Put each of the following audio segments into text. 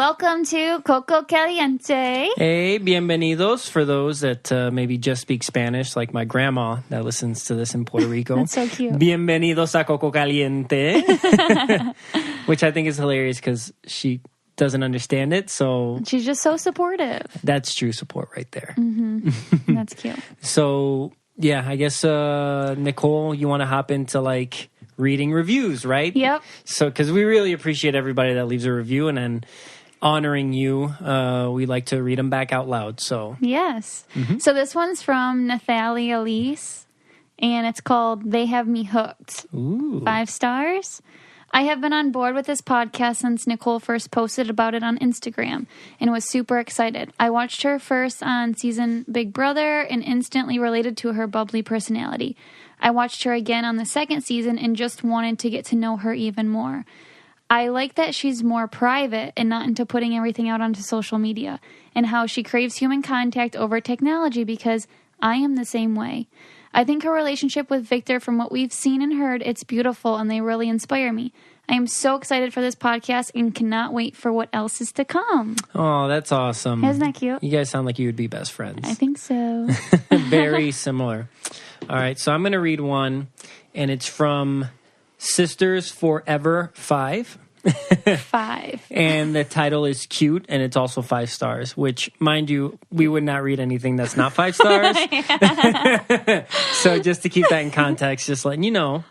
Welcome to Coco Caliente. Hey, bienvenidos. For those that maybe just speak Spanish, like my grandma that listens to this in Puerto Rico. That's so cute. Bienvenidos a Coco Caliente. Which I think is hilarious because she doesn't understand it. So she's just so supportive. That's true support right there. Mm-hmm. That's cute. So, yeah, I guess, Nicole, you want to hop into like reading reviews, right? Yep. So, because we really appreciate everybody that leaves a review, and then honoring you, we like to read them back out loud. So yes. Mm-hmm. So this one's from Nathalie Elise, and it's called "They Have Me Hooked." Ooh. 5 stars. I have been on board with this podcast since Nicole first posted about it on Instagram and was super excited. I watched her first on season Big Brother and instantly related to her bubbly personality. I watched her again on the second season and just wanted to get to know her even more. I like that she's more private and not into putting everything out onto social media, and how she craves human contact over technology because I am the same way. I think her relationship with Victor, from what we've seen and heard, it's beautiful and they really inspire me. I am so excited for this podcast and cannot wait for what else is to come. Oh, that's awesome. Isn't that cute? You guys sound like you would be best friends. I think so. Very similar. All right, so I'm going to read one, and it's from Sisters Forever 5. 5. And the title is cute, and it's also 5 stars, which, mind you, we would not read anything that's not 5 stars. So just to keep that in context, just letting you know.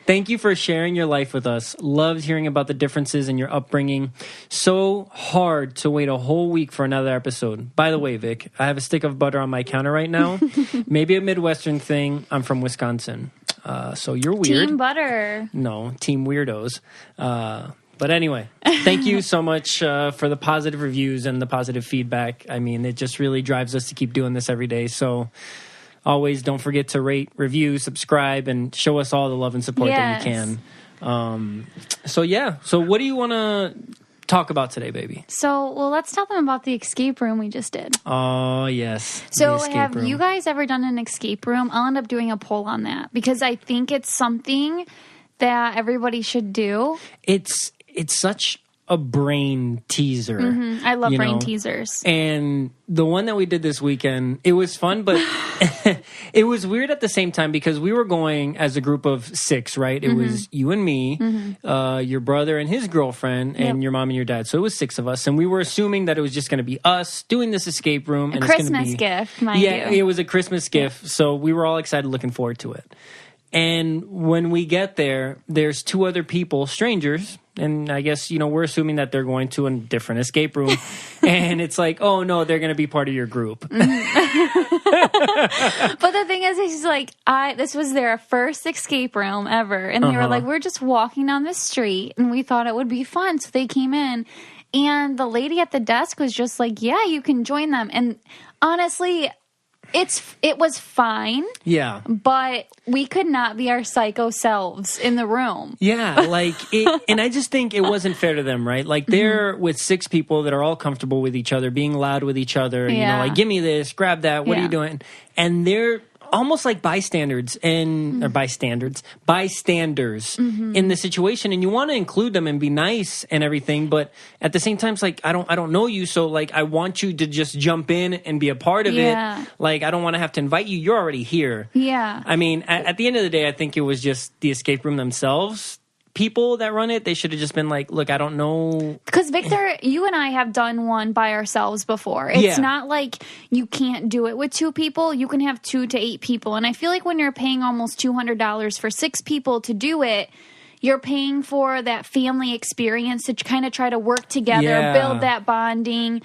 Thank you for sharing your life with us. Loved hearing about the differences in your upbringing. So hard to wait a whole week for another episode. By the way, Vic, I have a stick of butter on my counter right now. Maybe a Midwestern thing. I'm from Wisconsin. So you're weird. Team butter. No, team weirdos. But anyway, thank you so much for the positive reviews and the positive feedback. I mean, it just really drives us to keep doing this every day. So always don't forget to rate, review, subscribe, and show us all the love and support that you can. So what do you want to talk about today, baby? So, let's tell them about the escape room we just did. Oh, yes. So have you guys ever done an escape room? I'll end up doing a poll on that because I think it's something that everybody should do. It's such a brain teaser. Mm-hmm. I love brain teasers. And the one that we did this weekend, it was fun, but it was weird at the same time because we were going as a group of 6, right? It was you and me, your brother and his girlfriend, and your mom and your dad. So it was 6 of us. And we were assuming that it was just going to be us doing this escape room. A Christmas gift, mind you. Yeah, it was a Christmas gift. So we were all excited, looking forward to it. And when we get there, there's 2 other people, strangers, and I guess, we're assuming that they're going to a different escape room. And it's like, oh, no, they're going to be part of your group. But the thing is like, this was their first escape room ever. And they were like, we're just walking down the street, and we thought it would be fun. So they came in, and the lady at the desk was just like, yeah, you can join them. And honestly, it was fine. Yeah. But we could not be our psycho selves in the room. Yeah, and I just think it wasn't fair to them, right? Like, they're with 6 people that are all comfortable with each other, being loud with each other, like, give me this, grab that, what are you doing? And they're almost like bystanders in the situation, and you want to include them and be nice and everything, but at the same time, it's like, I don't know you, so like, I want you to just jump in and be a part of it. Like, I don't want to have to invite you. You're already here. Yeah. I mean, at the end of the day, I think it was just the escape room themselves. People that run it, they should have just been like, look, I don't know. Because Victor, you and I have done one by ourselves before. It's not like you can't do it with 2 people. You can have 2 to 8 people. And I feel like when you're paying almost $200 for 6 people to do it, you're paying for that family experience to kind of try to work together, build that bonding.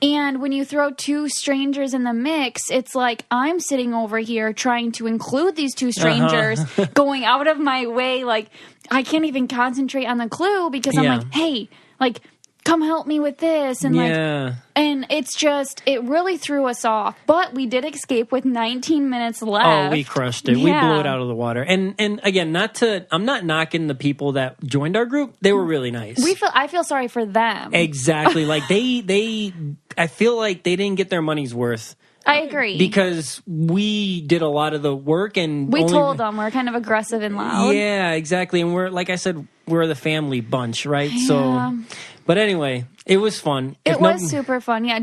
And when you throw 2 strangers in the mix, it's like, I'm sitting over here trying to include these 2 strangers, going out of my way, like, I can't even concentrate on the clue because I'm like, hey, like, come help me with this. And and it's just, it really threw us off. But we did escape with 19 minutes left. Oh, we crushed it. We blew it out of the water. And again, I'm not knocking the people that joined our group. They were really nice. I feel sorry for them. Exactly. Like, I feel like they didn't get their money's worth. I agree. Because we did a lot of the work and we told them we're kind of aggressive and loud. Yeah, exactly. And we're, like I said, we're the family bunch, right? Yeah. So, but anyway, it was fun. It was super fun. Yeah.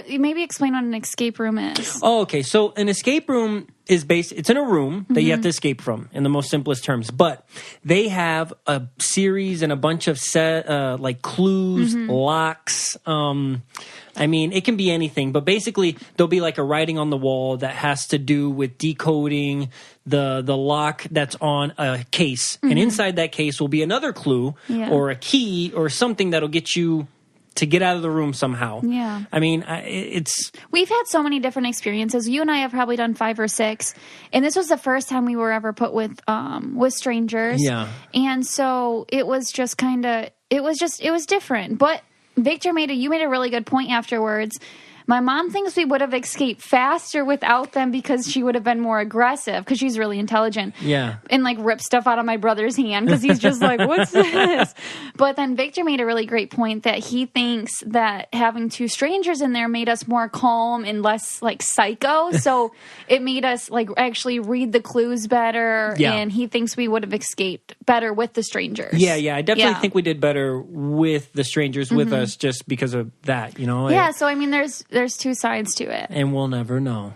Maybe explain what an escape room is? Oh, okay. So an escape room is it's in a room that you have to escape from in the most simplest terms, but they have a series and a bunch of like clues, locks, I mean, it can be anything, but basically there'll be like a writing on the wall that has to do with decoding the lock that's on a case. And inside that case will be another clue or a key or something that'll get you to get out of the room somehow. Yeah. I mean, we've had so many different experiences. You and I have probably done 5 or 6. And this was the first time we were ever put with strangers. Yeah. And so it was just it was different. But Victor you made a really good point afterwards. My mom thinks we would have escaped faster without them because she would have been more aggressive because she's really intelligent. Yeah. And like rip stuff out of my brother's hand because he's just like, what's this? But then Victor made a really great point that he thinks that having 2 strangers in there made us more calm and less like psycho. So it made us like actually read the clues better. Yeah. And he thinks we would have escaped better with the strangers. Yeah. I definitely think we did better with the strangers with us just because of that, you know? Yeah. So, I mean, there's 2 sides to it. And we'll never know.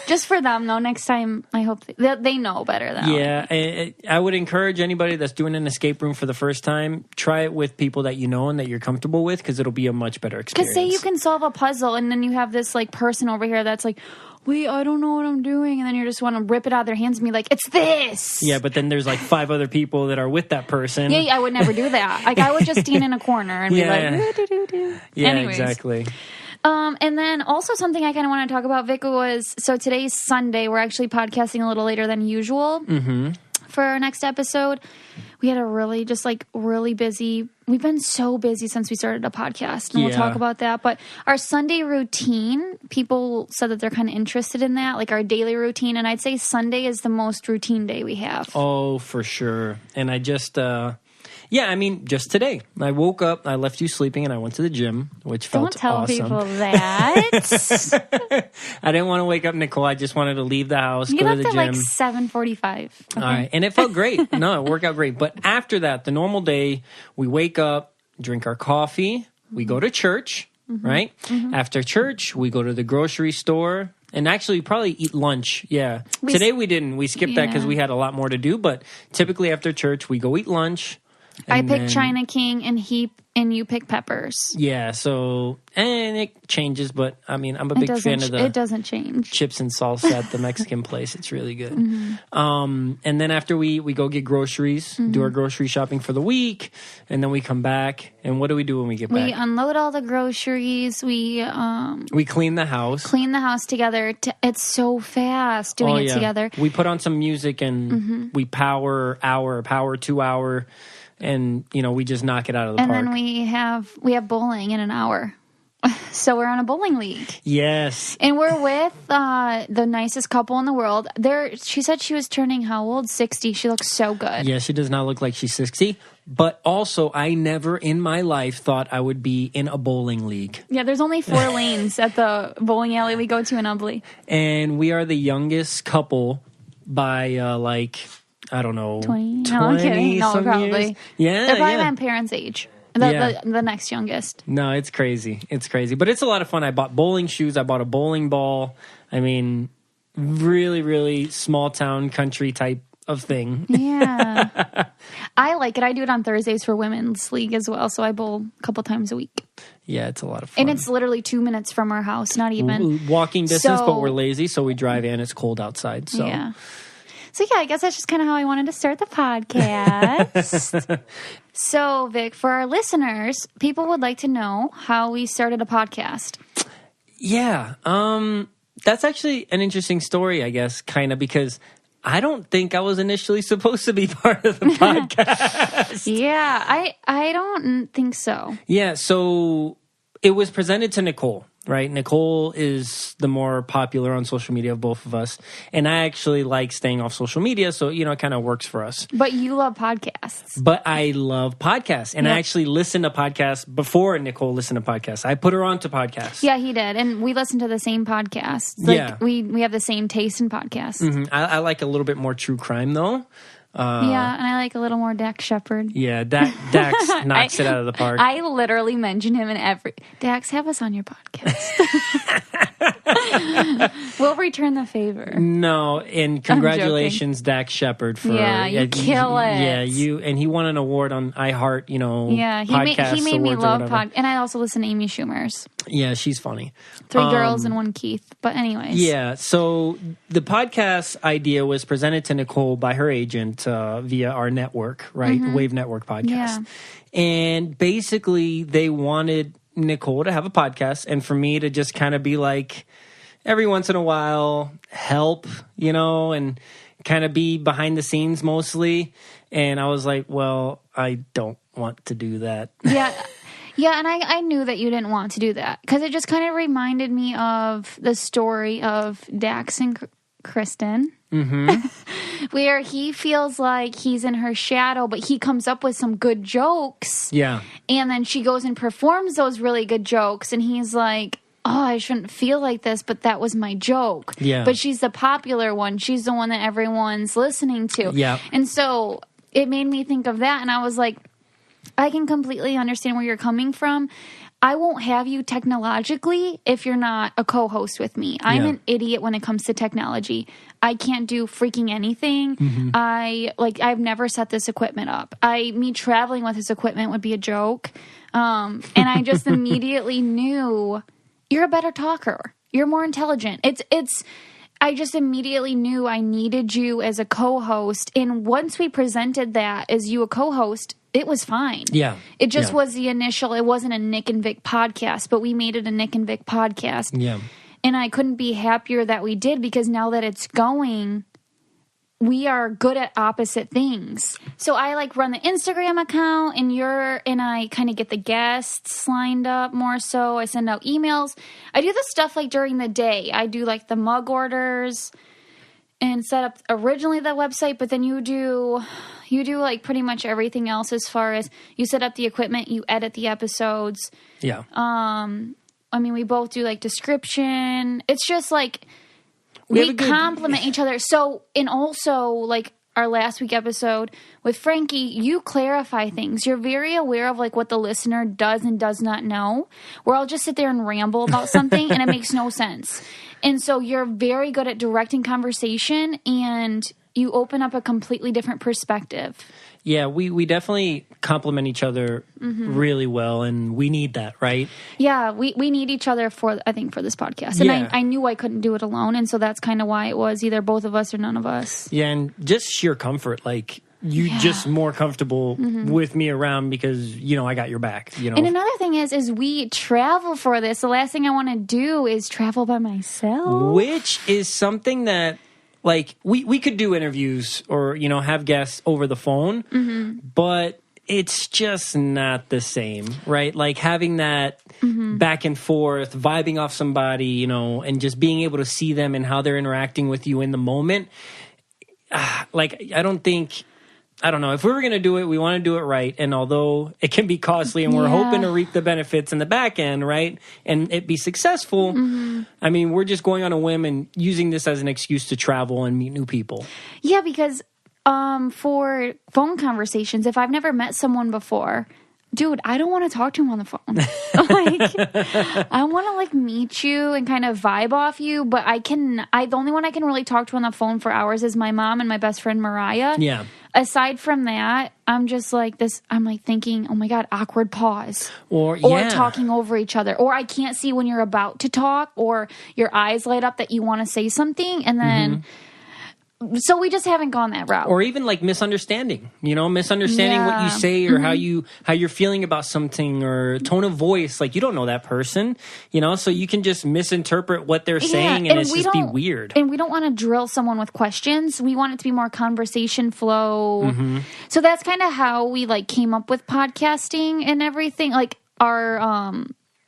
Just for them, though, next time, I hope they know better than Yeah, I would encourage anybody that's doing an escape room for the first time, try it with people that you know and that you're comfortable with because it'll be a much better experience. Because say you can solve a puzzle and then you have this like person over here that's like, wait, I don't know what I'm doing. And then you just want to rip it out of their hands and be like, it's this. Yeah, but then there's like 5 other people that are with that person. Yeah, I would never do that. Like, I would just stand in a corner and be like, do. Yeah, anyways. Exactly. And then also something I kind of want to talk about, Vic, was, so today's Sunday. We're actually podcasting a little later than usual for our next episode. We had a really busy, we've been so busy since we started a podcast, and we'll talk about that. But our Sunday routine, people said that they're kind of interested in that, like our daily routine. And I'd say Sunday is the most routine day we have. Oh, for sure. And I just... just today. I woke up, I left you sleeping, and I went to the gym, which felt awesome. Don't tell people that. I didn't want to wake up Nicole. I just wanted to leave the house, go to the gym. You left at like 7:45. Okay. All right. And it felt great. No, it worked out great. But after that, the normal day, we wake up, drink our coffee, we go to church, right? After church, we go to the grocery store. And actually, probably eat lunch. Yeah. Today we didn't. We skipped that because we had a lot more to do. But typically after church, we go eat lunch. I pick China King and you pick peppers. Yeah, so, and it changes, but I mean, I'm a big fan of the... It doesn't change. Chips and salsa at the Mexican place. It's really good. And then after we go get groceries, do our grocery shopping for the week, and then we come back, and what do we do when we get back? We unload all the groceries. We clean the house. Clean the house together. It's so fast doing it together. We put on some music, and we power 2 hour... And, we just knock it out of the park. And then we have bowling in an hour. So we're on a bowling league. Yes. And we're with the nicest couple in the world. She said she was turning how old? 60. She looks so good. Yeah, she does not look like she's 60. But also, I never in my life thought I would be in a bowling league. Yeah, there's only 4 lanes at the bowling alley we go to in Ubley. And we are the youngest couple by I don't know, 20? No, I'm kidding. No, probably. Years. Yeah, they're probably my parents' age. The next youngest. No, it's crazy. It's crazy. But it's a lot of fun. I bought bowling shoes. I bought a bowling ball. I mean, really, really small town country type of thing. Yeah. I like it. I do it on Thursdays for women's league as well. So I bowl a couple times a week. Yeah, it's a lot of fun. And it's literally 2 minutes from our house. Not even. Walking distance, but we're lazy. So we drive in. It's cold outside. So. Yeah. So, I guess that's just kind of how I wanted to start the podcast. So, Vic, for our listeners, people would like to know how we started a podcast. Yeah. That's actually an interesting story, I guess, kind of, because I don't think I was initially supposed to be part of the podcast. Yeah, I don't think so. Yeah, so... It was presented to Nicole. right? Nicole is the more popular on social media of both of us. And I actually like staying off social media. So, it kind of works for us. But you love podcasts. But I love podcasts. And I actually listen to podcasts before Nicole listened to podcasts. I put her on to podcasts. Yeah, he did. And we listen to the same podcasts. We have the same taste in podcasts. Mm-hmm. I like a little bit more true crime, though. Yeah, and I like a little more Dax Shepard. Yeah, Dax knocks it out of the park. I literally mention him in every... Dax, have us on your podcast. We'll return the favor. No, and congratulations, Dax Shepard. For you kill it. Yeah, and he won an award on iHeart, Yeah, he made me love podcasts. And I also listen to Amy Schumer's. Yeah, she's funny. 3 girls and 1 Keith. But anyways. Yeah, so the podcast idea was presented to Nicole by her agent via our network, right? Mm-hmm. Wave Network podcast. Yeah. And basically, they wanted Nicole to have a podcast and for me to just kind of be like, every once in a while, help, and kind of be behind the scenes mostly. And I was like, well, I don't want to do that. Yeah. Yeah, and I knew that you didn't want to do that because it just kind of reminded me of the story of Dax and Kristen. Mm-hmm. Where he feels like he's in her shadow, but he comes up with some good jokes. Yeah. And then she goes and performs those really good jokes, and he's like, oh, I shouldn't feel like this, but that was my joke. Yeah. But she's the popular one. She's the one that everyone's listening to. Yeah. And so it made me think of that, and I was like, I can completely understand where you're coming from. I won't have you technologically if you're not a co-host with me. I'm an idiot when it comes to technology. I can't do freaking anything. Mm-hmm. I've never set this equipment up. Me traveling with this equipment would be a joke. And I just immediately knew you're a better talker. You're more intelligent. I just immediately knew I needed you as a co-host. And once we presented that as you a co-host, it was fine. Yeah. It just was the initial, it wasn't a Nic and Vic podcast, but we made it a Nic and Vic podcast. Yeah. And I couldn't be happier that we did because now that it's going, we are good at opposite things. So I run the Instagram account and I kind of get the guests lined up more so. I send out emails. I do the stuff during the day. I do the mug orders and set up originally the website, but then you do pretty much everything else as far as you set up the equipment, you edit the episodes. Yeah. We both do description. It's just we complement each other. So, and also our last week episode with Frankie, you clarify things. You're very aware of what the listener does and does not know, where I'll just sit there and ramble about something and it makes no sense. And so you're very good at directing conversation and you open up a completely different perspective. Yeah, we definitely complement each other really well, and we need that, right? Yeah, we need each other for this podcast. And I knew I couldn't do it alone, and so that's kind of why it was either both of us or none of us. Yeah, and just sheer comfort, just more comfortable with me around because, I got your back, And another thing is we travel for this. The last thing I want to do is travel by myself. Which is something that... we could do interviews or, have guests over the phone, but it's just not the same, right? Having that back and forth, vibing off somebody, and just being able to see them and how they're interacting with you in the moment. I don't know. If we were going to do it, we want to do it right. And although it can be costly and we're hoping to reap the benefits in the back end, right? And it be successful. We're just going on a whim and using this as an excuse to travel and meet new people. Yeah, because for phone conversations, if I've never met someone before, dude, I don't want to talk to him on the phone. I want to meet you and kind of vibe off you, but the only one I can really talk to on the phone for hours is my mom and my best friend Mariah. Yeah. Aside from that, I'm just I'm thinking, oh my God, awkward pause. Or talking over each other. Or I can't see when you're about to talk or your eyes light up that you want to say something and then... So we just haven't gone that route. Or even misunderstanding, misunderstanding what you say or how you're feeling about something or tone of voice. You don't know that person, so you can just misinterpret what they're saying and it's just be weird. And we don't want to drill someone with questions. We want it to be more conversation flow. So that's kind of how we came up with podcasting and everything.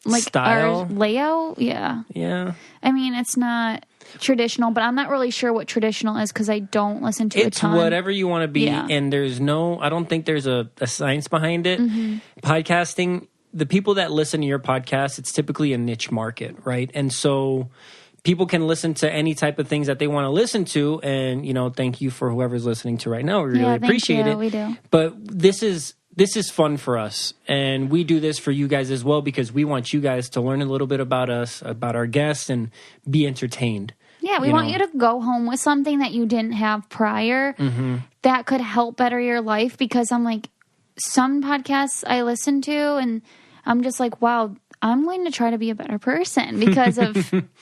like style, our layout. Yeah. I mean, it's not traditional, but I'm not really sure what traditional is because I don't listen to it's a ton. Whatever you want to be, and I don't think there's a science behind it. Podcasting, the people that listen to your podcast, it's typically a niche market, right? And so people can listen to any type of things that they want to listen to, and thank you for whoever's listening to right now. We really appreciate it. We do. But this is fun for us, and we do this for you guys as well because we want you guys to learn a little bit about us, about our guests, and be entertained. Yeah, we want you to go home with something that you didn't have prior that could help better your life, because I'm like, some podcasts I listen to and I'm just like, wow, I'm going to try to be a better person because of,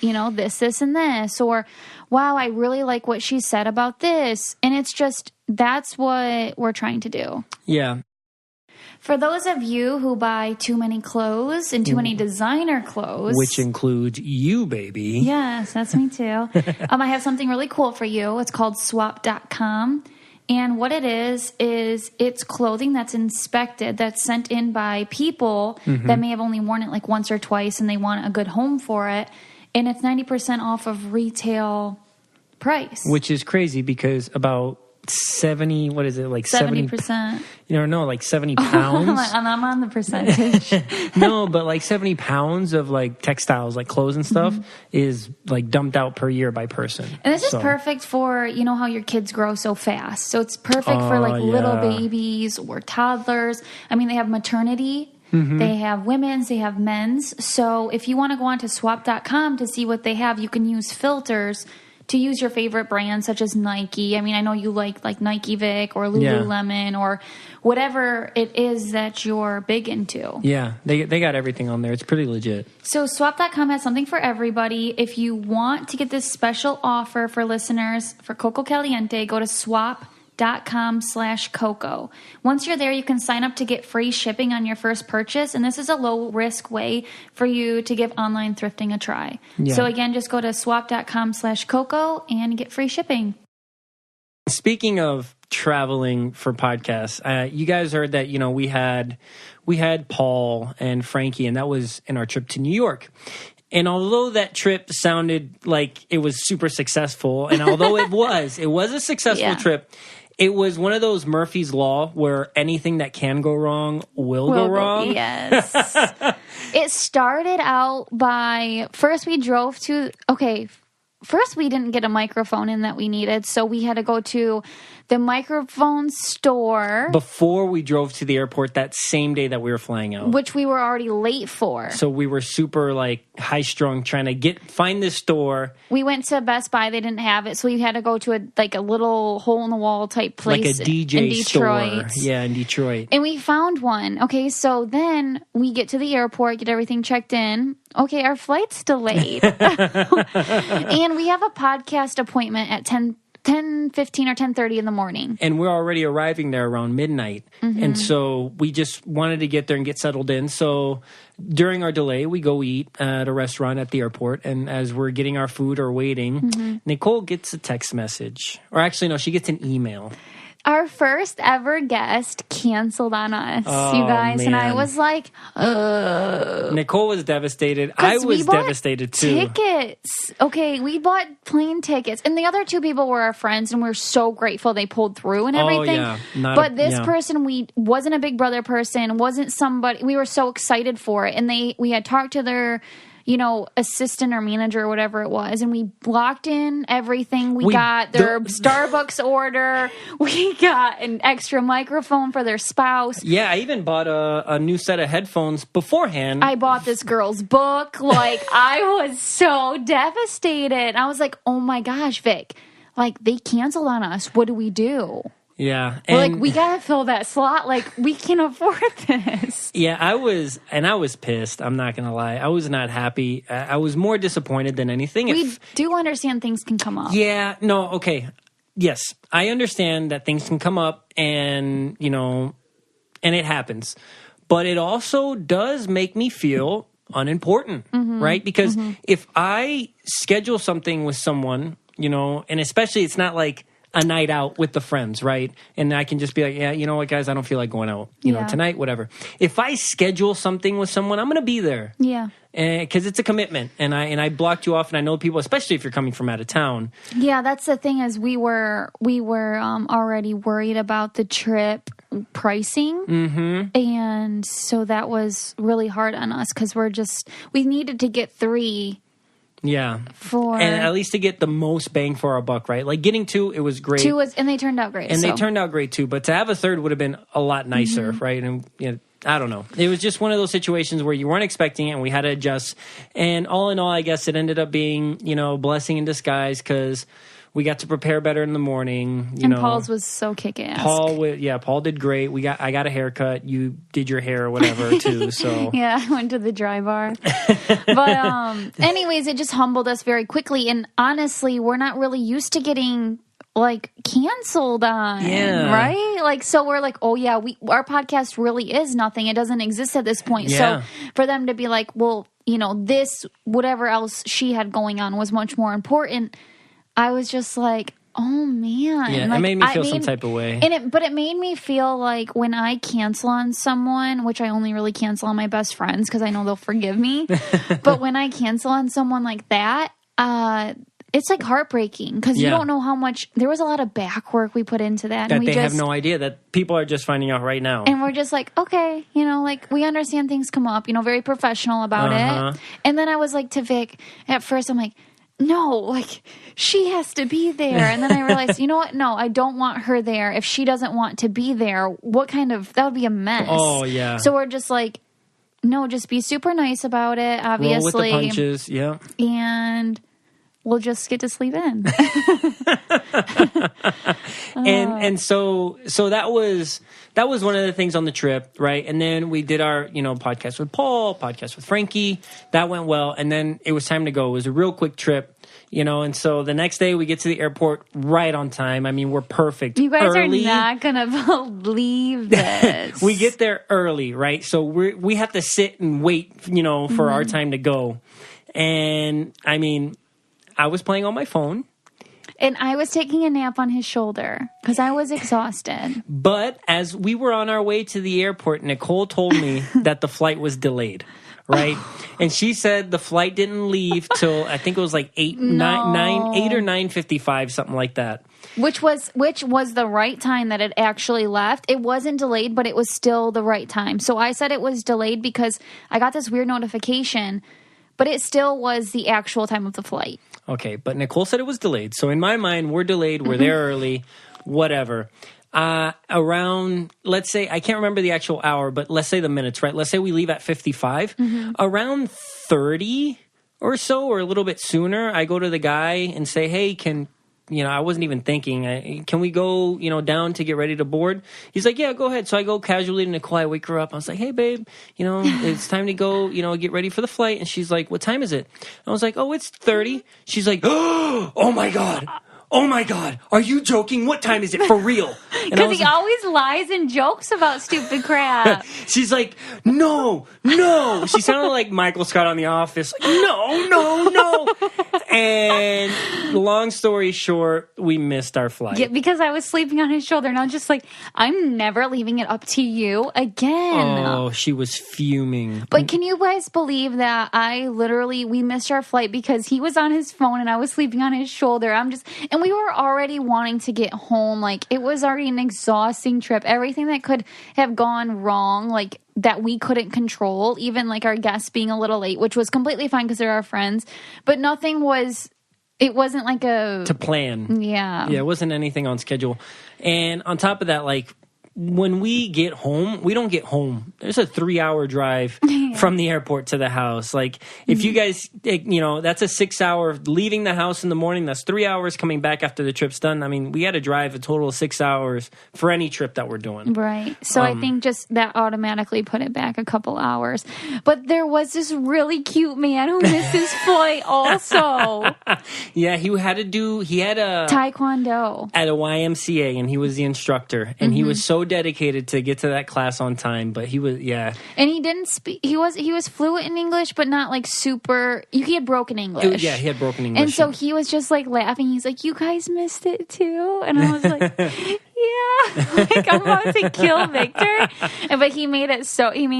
this and this, or wow, I really like what she said about this. And it's just, that's what we're trying to do. Yeah. For those of you who buy too many clothes and too many designer clothes. Which includes you, baby. Yes, that's me too. I have something really cool for you. It's called swap.com. And what it is it's clothing that's inspected, that's sent in by people that may have only worn it like once or twice and they want a good home for it. And it's 90% off of retail price. Which is crazy because about 70, what is it, like 70%. Like 70 pounds. I'm on the percentage. No, but like 70 pounds of like textiles, like clothes and stuff, is like dumped out per year by person. And this is perfect for, how your kids grow so fast. So it's perfect for like little babies or toddlers. I mean, they have maternity. They have women's, they have men's. So if you want to go on to swap.com to see what they have, you can use filters to use your favorite brands such as Nike. I mean, I know you like Nike Vic or Lululemon or whatever it is that you're big into. Yeah, they got everything on there. It's pretty legit. So swap.com has something for everybody. If you want to get this special offer for listeners for Coco Caliente, go to swap.com/Coco. Once you're there, you can sign up to get free shipping on your first purchase, and this is a low-risk way for you to give online thrifting a try. Yeah. So again, just go to swap.com/Coco and get free shipping. Speaking of traveling for podcasts, you guys heard that, we had Paul and Frankie, and that was in our trip to New York. And although that trip sounded like it was super successful, and although it was a successful trip, it was one of those Murphy's Law where anything that can go wrong will go wrong. Yes. It started out by, first we didn't get a microphone in that we needed, so we had to go to the microphone store. Before we drove to the airport that same day that we were flying out. Which we were already late for. So we were super high-strung trying to find this store. We went to Best Buy, they didn't have it, so we had to go to a little hole-in-the-wall type place. Like a DJ in Detroit. store. Yeah, in Detroit. And we found one. Okay, so then we get to the airport, get everything checked in. Okay, our flight's delayed. And we have a podcast appointment at 10:15 or 10:30 in the morning. And we're already arriving there around midnight. And so we just wanted to get there and get settled in. So during our delay, we go eat at a restaurant at the airport. And as we're getting our food or waiting, Nicole gets a text message. Or actually, no, she gets an email. Our first ever guest canceled on us, you guys. Man. And I was like, ugh. Nicole was devastated. I was devastated too. Tickets. Okay, we bought plane tickets. And the other two people were our friends, and we're so grateful they pulled through and everything. Oh, yeah. But this person, we wasn't a Big Brother person, wasn't somebody. We were so excited for it. And we had talked to their assistant or manager or whatever it was. And we blocked in everything. We got their Starbucks order. We got an extra microphone for their spouse. Yeah, I even bought a new set of headphones beforehand. I bought this girl's book. I was so devastated. I was like, oh my gosh, Vic, they canceled on us. What do we do? Yeah. We're we got to fill that slot. We can afford this. Yeah, I was pissed. I'm not going to lie. I was not happy. I was more disappointed than anything. We do understand things can come up. Yeah. No, okay. Yes, I understand that things can come up and it happens. But it also does make me feel unimportant, right? Because if I schedule something with someone, and especially it's not like a night out with the friends, right? And I can just be like, yeah, you know what, guys, I don't feel like going out, you know, tonight, whatever. If I schedule something with someone, I'm going to be there. Yeah. Because it's a commitment, and I blocked you off, and I know people, especially if you're coming from out of town. Yeah, that's the thing is we were already worried about the trip pricing, and so that was really hard on us because we needed to get 3. Yeah, and at least to get the most bang for our buck, right? Like getting 2, it was great. 2 and they turned out great, they turned out great too. But to have a 3rd would have been a lot nicer, right? And you know, I don't know. It was just one of those situations where you weren't expecting it, and we had to adjust. And all in all, I guess it ended up being, you know, blessing in disguise because we got to prepare better in the morning. You know, Paul's was so kick-ass. Paul did great. I got a haircut. You did your hair or whatever too. So yeah, I went to the dry bar. But anyways, it just humbled us very quickly. And honestly, we're not really used to getting like canceled on, right? Like, so we're like, oh yeah, our podcast really is nothing. It doesn't exist at this point. Yeah. So for them to be like, well, you know, this whatever else she had going on was much more important. I was just like, oh man. Yeah, like, it made me feel some type of way. But it made me feel like when I cancel on someone, which I only really cancel on my best friends because I know they'll forgive me. But when I cancel on someone like that, it's like heartbreaking because you don't know how much. There was a lot of back work we put into that. That they have no idea, that people are just finding out right now. And we're just like, okay, you know, like we understand things come up, you know, very professional about it. And then I was like to Vic, at first I'm like, no, like she has to be there. And then I realized, you know what? No, I don't want her there. If she doesn't want to be there, that would be a mess. Oh, yeah. So we're just like, no, just be super nice about it, obviously. Roll with the punches, yeah. And we'll just get to sleep in. And so that was one of the things on the trip, right? And then we did our, you know, podcast with Paul, podcast with Frankie. That went well. And then it was time to go. It was a real quick trip, you know. And so the next day we get to the airport right on time. I mean, we're perfect. You guys early. are not going to believe this. We get there early, right? So we have to sit and wait, you know, for our time to go. And I mean, I was playing on my phone. And I was taking a nap on his shoulder because I was exhausted. But as we were on our way to the airport, Nicole told me that the flight was delayed, right? And she said the flight didn't leave till, I think it was like 8 or 9:55, something like that. Which was the right time that it actually left. It wasn't delayed, but it was still the right time. So I said it was delayed because I got this weird notification, but it still was the actual time of the flight. Okay, but Nicole said it was delayed. So in my mind, we're delayed. We're there early. Whatever. Around, let's say, I can't remember the actual hour, but let's say the minutes, right? Let's say we leave at 55. Around 30 or so, or a little bit sooner, I go to the guy and say, hey, I wasn't even thinking, can we go, you know, down to get ready to board? He's like, yeah, go ahead. So I go casually to Nicole. I wake her up. I was like, hey, babe, you know, it's time to go, you know, get ready for the flight. And she's like, what time is it? I was like, oh, it's 30. She's like, oh my God. Oh my God, are you joking? What time is it for real? Because he always lies and jokes about stupid crap. She's like, no. She sounded like Michael Scott on The Office. Like, no. And long story short, we missed our flight. Yeah, because I was sleeping on his shoulder. And I was just like, I'm never leaving it up to you again. Oh, she was fuming. But can you guys believe that we missed our flight because he was on his phone and I was sleeping on his shoulder. And we were already wanting to get home. Like, it was already an exhausting trip. Everything that could have gone wrong, like, that we couldn't control, even, like, our guests being a little late, which was completely fine because they're our friends. But it wasn't like to plan. Yeah. Yeah, it wasn't anything on schedule. And on top of that, like, when we get home, we don't get home. There's a 3-hour drive from the airport to the house. Like, if you guys, you know, that's a 6-hour leaving the house in the morning. That's 3 hours coming back after the trip's done. I mean, we got to drive a total of 6 hours for any trip that we're doing. Right. So I think just that automatically put it back a couple hours. But there was this really cute man who missed his flight also. Yeah, he had a Taekwondo at a YMCA, and he was the instructor. And he was so so dedicated to get to that class on time, but he was, yeah. And he didn't speak, he was fluent in English, but not like super, he had broken English. He had broken English. And so he was just like laughing. He's like, you guys missed it too? And I was like, yeah, like I'm about to kill Victor. But he made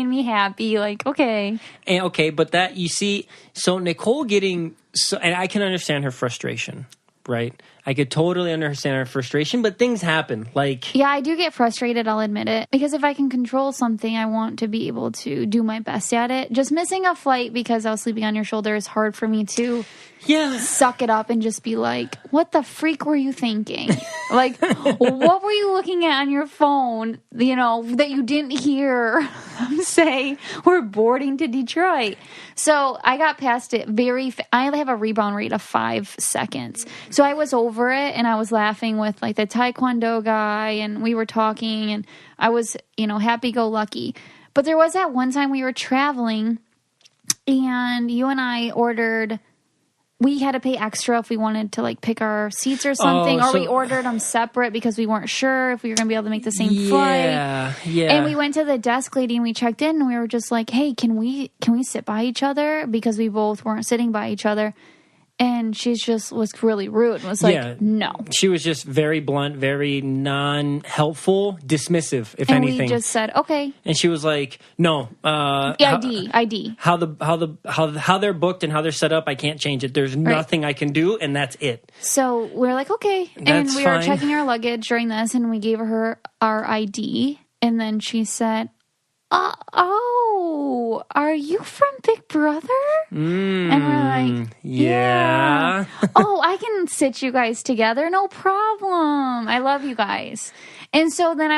me happy. Like, okay. And okay, but that, you see, so Nicole getting, so, and I can understand her frustration, right? I could totally understand her frustration, but things happen. Like, yeah, I do get frustrated, I'll admit it. Because if I can control something, I want to be able to do my best at it. Just missing a flight because I was sleeping on your shoulder is hard for me to suck it up and just be like, what the freak were you thinking? Like, what were you looking at on your phone, you know, that you didn't hear say we're boarding to Detroit? So I got past it I have a rebound rate of 5 seconds. So I was over it and I was laughing with like the Taekwondo guy and we were talking and I was, you know, happy-go-lucky. But there was that one time we were traveling and you and I we had to pay extra if we wanted to like pick our seats or something, or we ordered them separate because we weren't sure if we were going to be able to make the same flight. Yeah. And we went to the desk lady and we checked in and we were just like, hey, can we sit by each other? Because we both weren't sitting by each other. And she just was really rude and was like, no. She was just very blunt, very non-helpful, dismissive, if anything. And we just said, okay. And she was like, no. ID. How they're booked and how they're set up, I can't change it. There's nothing I can do, and that's it. So we're like, okay. And we were checking our luggage during this, and we gave her our ID. And then she said, oh, are you from Big Brother? And we're like, yeah. Oh, I can sit you guys together. No problem. I love you guys. And so then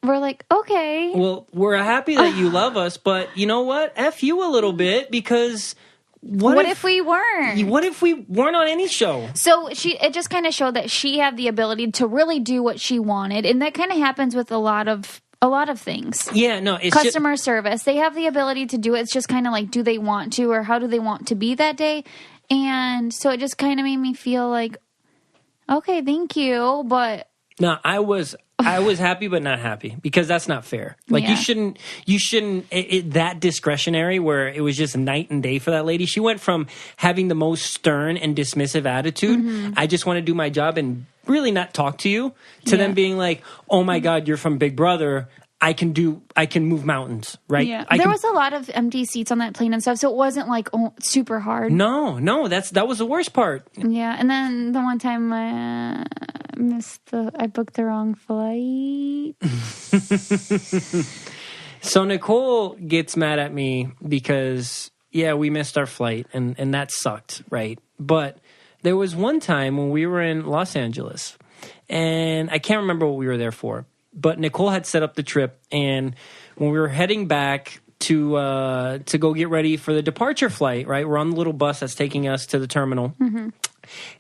we're like, okay. Well, we're happy that you love us, but you know what? F you a little bit because... What if we weren't? What if we weren't on any show? So it just kind of showed that she had the ability to really do what she wanted. And that kind of happens with a lot of things. Yeah, no, it's customer service. They have the ability to do it. It's just kind of like, do they want to, or how do they want to be that day? And so it just kind of made me feel like, okay, thank you, but no, I was happy, but not happy because that's not fair. Like you shouldn't that discretionary where it was just night and day for that lady. She went from having the most stern and dismissive attitude. I just want to do my job and really not talk to you, to them being like, oh my God, you're from Big Brother. I can move mountains, right? Yeah. There was a lot of empty seats on that plane and stuff, so it wasn't like super hard. No, that was the worst part. Yeah, and then the one time I booked the wrong flight. So Nicole gets mad at me because, we missed our flight, and that sucked, right? But there was one time when we were in Los Angeles, and I can't remember what we were there for, but Nicole had set up the trip, and when we were heading back to go get ready for the departure flight, right? We're on the little bus that's taking us to the terminal.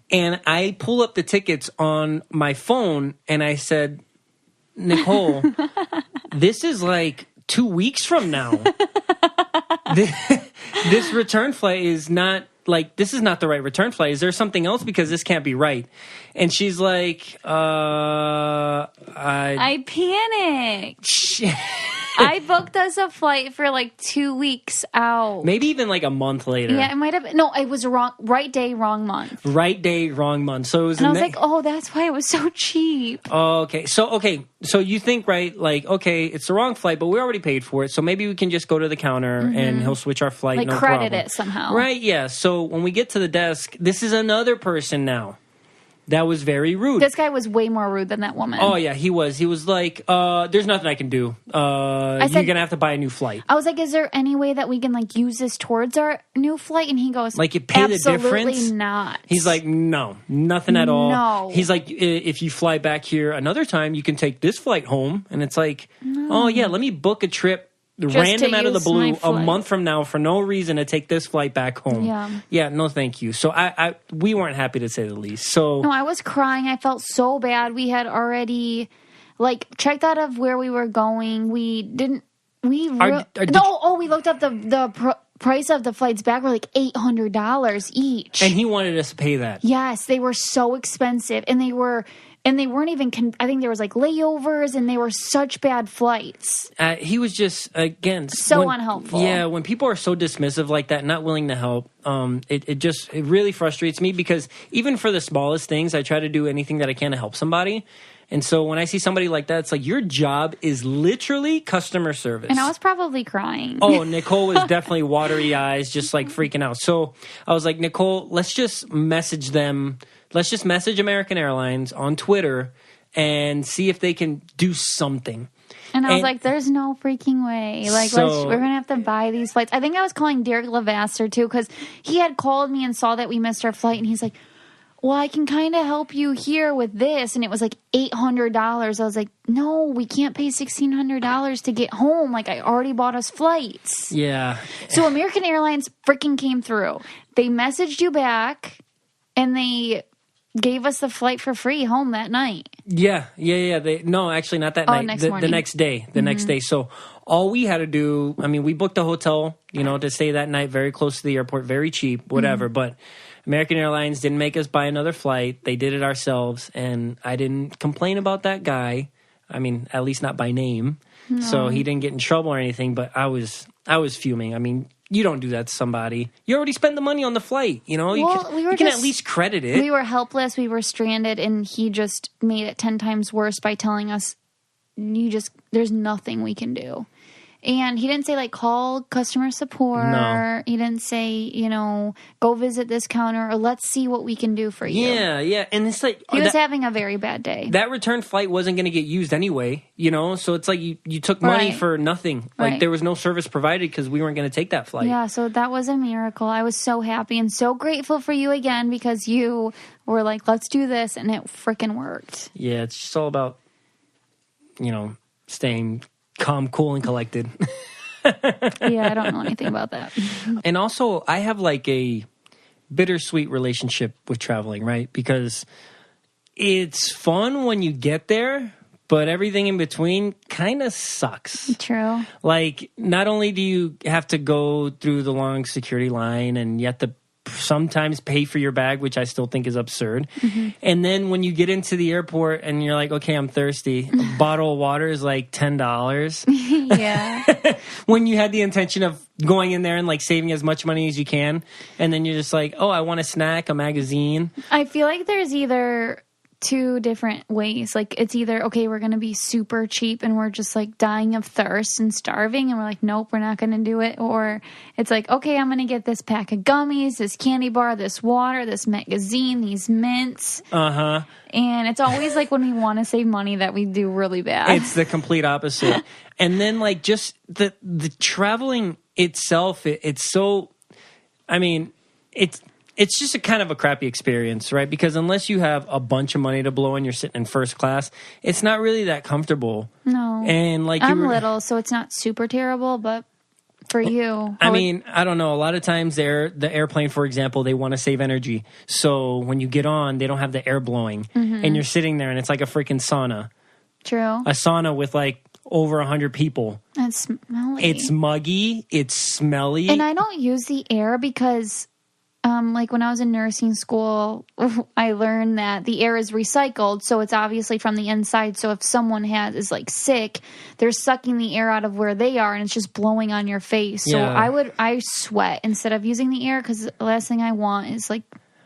And I pull up the tickets on my phone, and I said, Nicole, this is like 2 weeks from now. This return flight is not... like, this is not the right return flight. Is there something else? Because this can't be right. And she's like, I panicked. I booked us a flight for like 2 weeks out. Maybe even like a month later. Yeah, it might have. No, it was wrong. Right day, wrong month. Right day, wrong month. So it was. And I was like, oh, that's why it was so cheap. Okay. So you think, right? Like, okay, it's the wrong flight, but we already paid for it. So maybe we can just go to the counter and he'll switch our flight. Like no credit problem. it somehow. Right. Yeah. So when we get to the desk, this is another person now. That was very rude. This guy was way more rude than that woman. Oh, yeah, he was. He was like, there's nothing I can do. You're going to have to buy a new flight. I was like, is there any way that we can, like, use this towards our new flight? And he goes, like, you pay the difference? Absolutely not. He's like, no, nothing at all. No. He's like, if you fly back here another time, you can take this flight home. And it's like, oh, yeah, let me book a trip. Random out of the blue, a month from now, for no reason to take this flight back home. Yeah, no, thank you. So we weren't happy, to say the least. So no, I was crying. I felt so bad. We had already checked out of where we were going. We didn't. We looked up the price of the flights back were like $800 each, and he wanted us to pay that. Yes, they were so expensive, and they were And they weren't even, I think there was like layovers and they were such bad flights. He was just, again, so unhelpful. Yeah, when people are so dismissive like that, not willing to help, it really frustrates me because even for the smallest things, I try to do anything that I can to help somebody. And so when I see somebody like that, it's like your job is literally customer service. And I was probably crying. Oh, Nicole was definitely watery eyes, just like freaking out. So I was like, Nicole, let's just message them. Let's just message American Airlines on Twitter and see if they can do something. And I was like, there's no freaking way. Like, we're going to have to buy these flights. I think I was calling Derek Levasseur, too, because he had called me and saw that we missed our flight. And he's like, well, I can kind of help you here with this. And it was like $800. I was like, no, we can't pay $1,600 to get home. Like, I already bought us flights. Yeah. So American Airlines freaking came through. They messaged you back, and they gave us the flight for free home that night. Yeah. No, actually not that night. The next day. Next day. So all we had to do, I mean, we booked a hotel, to stay that night very close to the airport, very cheap, whatever. But American Airlines didn't make us buy another flight. They did it ourselves. And I didn't complain about that guy. I mean, at least not by name. No. So he didn't get in trouble or anything, but I was fuming. I mean, you don't do that to somebody. You already spent the money on the flight, you can at least credit it. We were helpless. We were stranded, and he just made it 10 times worse by telling us, there's nothing we can do. And he didn't say, like, call customer support. No. He didn't say, go visit this counter or let's see what we can do for you. Yeah. And it's like... He was having a very bad day. That return flight wasn't going to get used anyway, So it's like you took money for nothing. Like, there was no service provided because we weren't going to take that flight. Yeah, so that was a miracle. I was so happy and so grateful for you again because you were like, let's do this, and it freaking worked. Yeah, it's just all about, staying calm, cool, and collected. Yeah, I don't know anything about that. And also, I have like a bittersweet relationship with traveling, right? Because it's fun when you get there, but everything in between kind of sucks. True. Like, not only do you have to go through the long security line and you have to sometimes pay for your bag, which I still think is absurd. Mm-hmm. And then when you get into the airport and you're like, okay, I'm thirsty, a bottle of water is like $10. Yeah. When you had the intention of going in there and like saving as much money as you can. And then you're just like, oh, I want a snack, a magazine. I feel like there's either two different ways. Like, it's either, okay, we're going to be super cheap and we're just like dying of thirst and starving and we're like, nope, we're not going to do it. Or it's like, okay, I'm going to get this pack of gummies, this candy bar, this water, this magazine, these mints. And it's always like when we want to save money that we do really bad. It's the complete opposite. And then like just the traveling itself, it's so, I mean, it's just a kind of a crappy experience, right? Because unless you have a bunch of money to blow and you're sitting in first class, it's not really that comfortable. No. And like I'm little, so it's not super terrible, but for you. I mean, I don't know. A lot of times the airplane, for example, they want to save energy. So when you get on, they don't have the air blowing. Mm-hmm. And you're sitting there and it's like a freaking sauna. True. A sauna with like over 100 people. It's smelly. It's muggy. It's smelly. And I don't use the air because... like when I was in nursing school, I learned that the air is recycled, so it's obviously from the inside. So if someone is like sick, they're sucking the air out of where they are, and it's just blowing on your face. So I sweat instead of using the air because the last thing I want is like...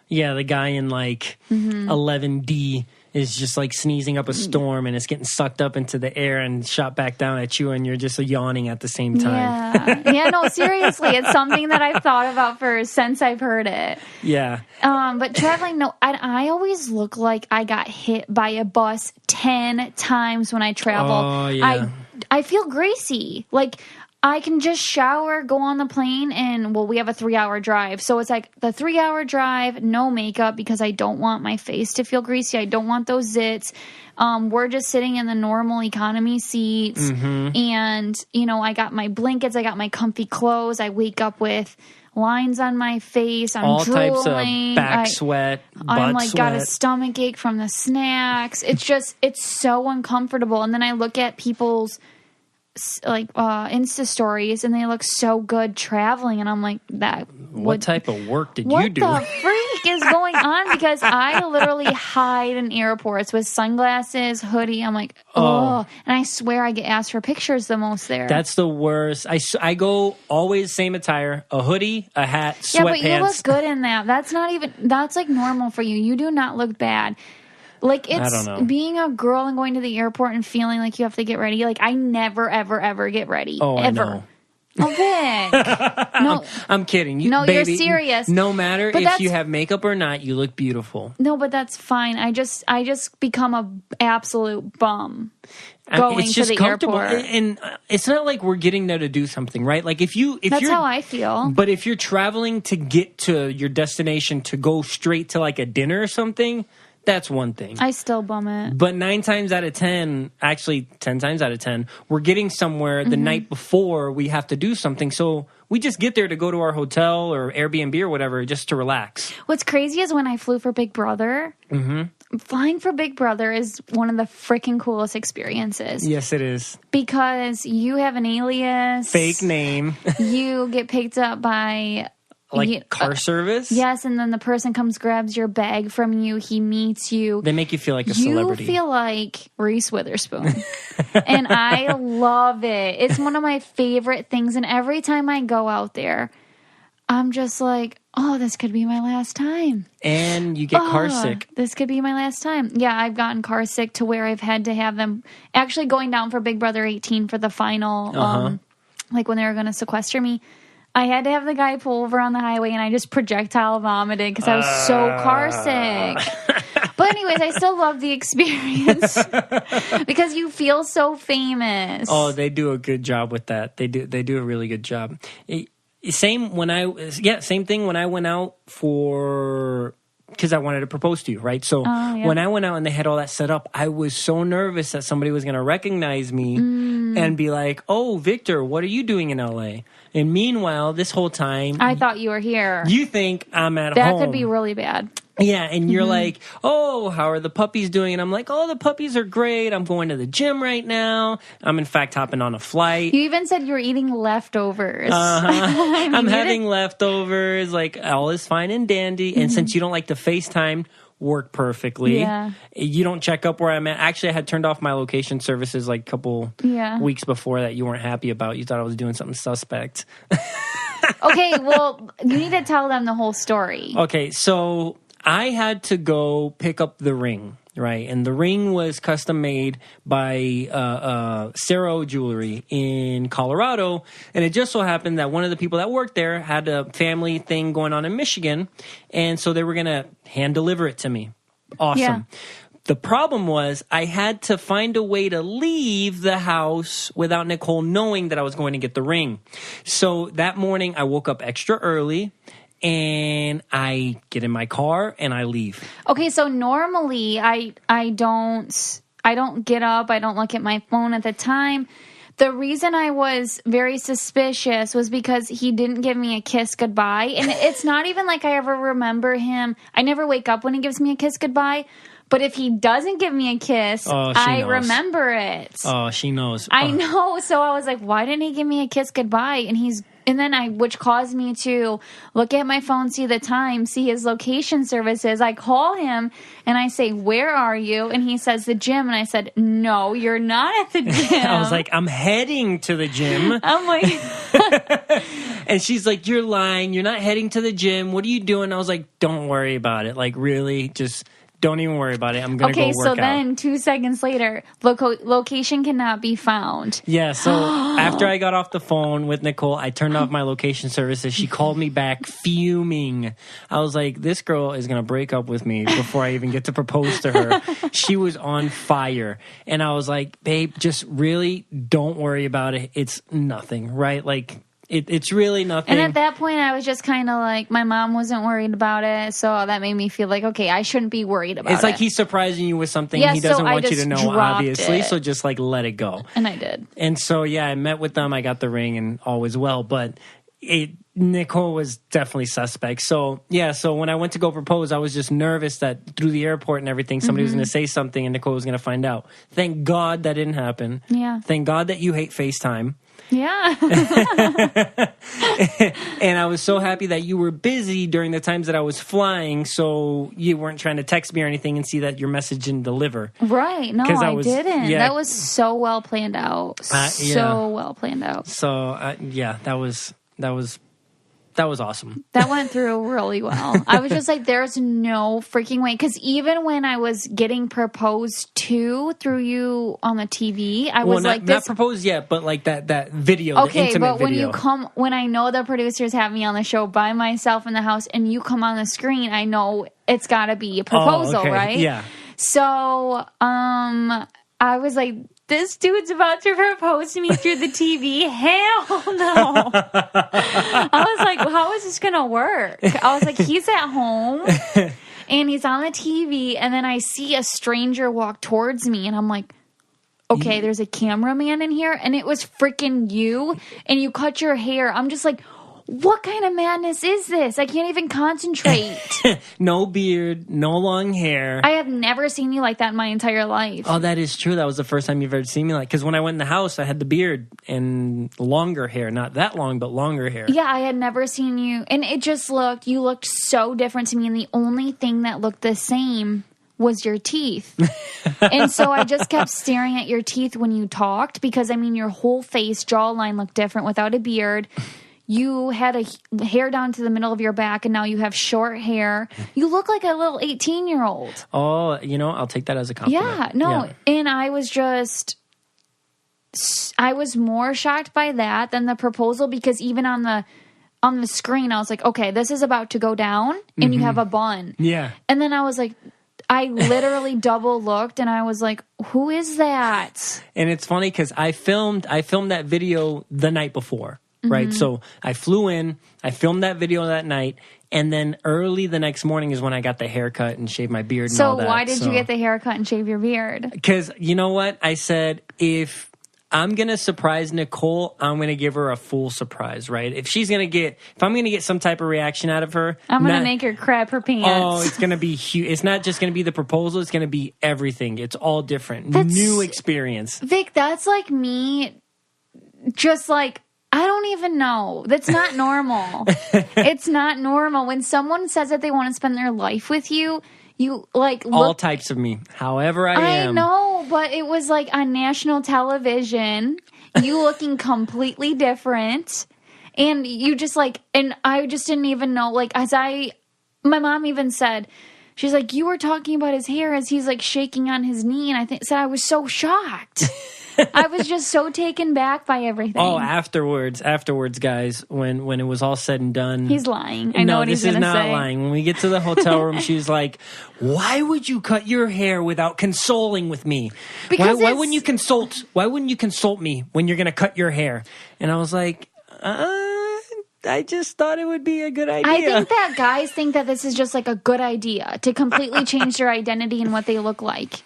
Yeah, the guy in like 11D is just like sneezing up a storm and it's getting sucked up into the air and shot back down at you and you're just yawning at the same time. Yeah, no, seriously. It's something that I've thought about since I've heard it. Yeah. But traveling, no, I always look like I got hit by a bus 10 times when I travel. Oh, yeah. I feel greasy. Like, I can just shower, go on the plane, and, we have a 3-hour drive. So it's like the 3-hour drive, no makeup because I don't want my face to feel greasy. I don't want those zits. We're just sitting in the normal economy seats. Mm-hmm. And, I got my blankets. I got my comfy clothes. I wake up with lines on my face. I'm all drooling. Types of back sweat, butt sweat. Got a stomach ache from the snacks. It's so uncomfortable. And then I look at people's Insta stories and they look so good traveling, and I'm like, what type of work did you do? What the freak is going on? because I literally hide in airports with sunglasses, hoodie. I'm like, oh. And I swear I get asked for pictures the most there. That's the worst. I go always same attire, a hoodie, a hat, sweatpants. Yeah, but you look good in that. That's like normal for you. You do not look bad. Like, it's being a girl and going to the airport and feeling like you have to get ready. Like, I never, ever, ever get ready. Oh, ever. I know. Oh, Vic. No, I'm kidding. Baby, you're serious. No matter if you have makeup or not, you look beautiful. No, but that's fine. I just become a absolute bum going to the airport. And it's not like we're getting there to do something, right? Like that's how I feel. But if you're traveling to get to your destination to go straight to like a dinner or something, that's one thing. I still bum it. But 9 times out of 10, actually 10 times out of 10, we're getting somewhere the night before we have to do something. So we just get there to go to our hotel or Airbnb or whatever just to relax. What's crazy is when I flew for Big Brother, flying for Big Brother is one of the freaking coolest experiences. Yes, it is. Because you have an alias. Fake name. You get picked up by... car service? Yes, and then the person comes, grabs your bag from you. He meets you. They make you feel like a celebrity. You feel like Reese Witherspoon. And I love it. It's one of my favorite things. And every time I go out there, I'm just like, oh, this could be my last time. And you get car sick. This could be my last time. Yeah, I've gotten car sick to where I've had to have them actually going down for Big Brother 18 for the final, like when they were going to sequester me. I had to have the guy pull over on the highway, and I just projectile vomited because I was so car sick. But anyways, I still love the experience because you feel so famous. Oh, they do a good job with that. They do a really good job. Same thing when I went out for... because I wanted to propose to you, right? So when I went out and they had all that set up, I was so nervous that somebody was going to recognize me and be like, oh, Victor, what are you doing in LA? And meanwhile, this whole time... I thought you were here. You think I'm at home. That could be really bad. Yeah, and you're like, oh, how are the puppies doing? And I'm like, oh, the puppies are great. I'm going to the gym right now. I'm, in fact, hopping on a flight. You even said you were eating leftovers. I'm having leftovers. Like, all is fine and dandy. And since you don't like to FaceTime, work perfectly. Yeah. You don't check up where I'm at. Actually, I had turned off my location services like a couple weeks before that you weren't happy about. You thought I was doing something suspect. Okay, well, you need to tell them the whole story. Okay, so... I had to go pick up the ring, right? And the ring was custom made by Cerro Jewelry in Colorado. And it just so happened that one of the people that worked there had a family thing going on in Michigan. And so they were going to hand deliver it to me. Awesome. Yeah. The problem was I had to find a way to leave the house without Nicole knowing that I was going to get the ring. So that morning I woke up extra early. And I get in my car and I leave. Okay, so normally I don't get up. I don't look at my phone at the time. The reason I was very suspicious was because he didn't give me a kiss goodbye. And it's not even like I ever remember him. I never wake up when he gives me a kiss goodbye. But if he doesn't give me a kiss, I remember it. Oh, she knows. I know. So I was like, why didn't he give me a kiss goodbye? And then which caused me to look at my phone, see the time, see his location services. I call him and I say, where are you? And he says, the gym. And I said, no, you're not at the gym. I was like, I'm heading to the gym. I'm like... And she's like, you're lying. You're not heading to the gym. What are you doing? I was like, don't worry about it. Like, really, just... don't even worry about it. I'm going to go work out. Okay, so then 2 seconds later, location cannot be found. Yeah, so after I got off the phone with Nicole, I turned off my location services. She called me back fuming. I was like, this girl is going to break up with me before I even get to propose to her. She was on fire. And I was like, babe, just really don't worry about it. It's nothing, right? Like... It's really nothing. And at that point, I was just kind of like, my mom wasn't worried about it, so that made me feel like, okay, I shouldn't be worried about it. It's like he's surprising you with something he doesn't want you to know, obviously, so just like let it go. And I did. And so, yeah, I met with them, I got the ring, and all was well, but Nicole was definitely suspect. So, yeah, so when I went to go propose, I was just nervous that through the airport and everything, somebody was going to say something and Nicole was going to find out. Thank God that didn't happen. Yeah. Thank God that you hate FaceTime. Yeah. And I was so happy that you were busy during the times that I was flying, so you weren't trying to text me or anything and see that your message didn't deliver. Right. No, I didn't. Yeah. That was so well planned out. So well planned out. So, yeah, that was awesome. That went through really well. I was just like, there's no freaking way. Because even when I was getting proposed to through you on the TV, I was like, not proposed yet, but like that video, the intimate but when video. when I know the producers have me on the show by myself in the house and you come on the screen, I know it's got to be a proposal, right? Yeah. So, I was like, this dude's about to propose to me through the TV. Hell no. I was like, how is this going to work? I was like, he's at home and he's on the TV. And then I see a stranger walk towards me and I'm like, okay, there's a cameraman in here. And it was freaking you. And you cut your hair. I'm just like, what kind of madness is this? I can't even concentrate. No beard, no long hair. I have never seen you like that in my entire life. Oh, that is true. That was the first time you've ever seen me like. Because when I went in the house, I had the beard and longer hair. Not that long, but longer hair. Yeah, I had never seen you. And it just you looked so different to me. And the only thing that looked the same was your teeth. And so I just kept staring at your teeth when you talked. Because, I mean, your whole face, jawline looked different without a beard. You had a hair down to the middle of your back, and now you have short hair. You look like a little 18-year-old. Oh, I'll take that as a compliment. Yeah, no. Yeah. And I was more shocked by that than the proposal because even on the screen, I was like, okay, this is about to go down, and you have a bun. Yeah. And then I was like, I literally double looked, and I was like, who is that? And it's funny because I filmed that video the night before. Right. So I flew in, I filmed that video that night, and then early the next morning is when I got the haircut and shaved my beard and all that. So why did you get the haircut and shave your beard? Because you know what? I said, if I'm going to surprise Nicole, I'm going to give her a full surprise, right? If I'm going to get some type of reaction out of her. I'm going to make her crap her pants. Oh, it's going to be huge. It's not just going to be the proposal. It's going to be everything. It's all different. New experience. Vic, that's like me just like, I don't even know. That's not normal. It's not normal. When someone says that they want to spend their life with you, you like look, all types of me. However I am. I know, but it was like on national television, you looking completely different. And you just like, and I just didn't even know, like my mom even said, she's like, you were talking about his hair as he's like shaking on his knee. And I said I was so shocked. I was just so taken back by everything. Oh, afterwards, guys, when it was all said and done. He's lying. I know what he's going to say. No, this is not lying. When we get to the hotel room, she's like, why would you cut your hair without consoling with me? Because why wouldn't you consult? Why wouldn't you consult me when you're going to cut your hair? And I was like, I just thought it would be a good idea. I think that guys think that this is just like a good idea to completely change their identity and what they look like.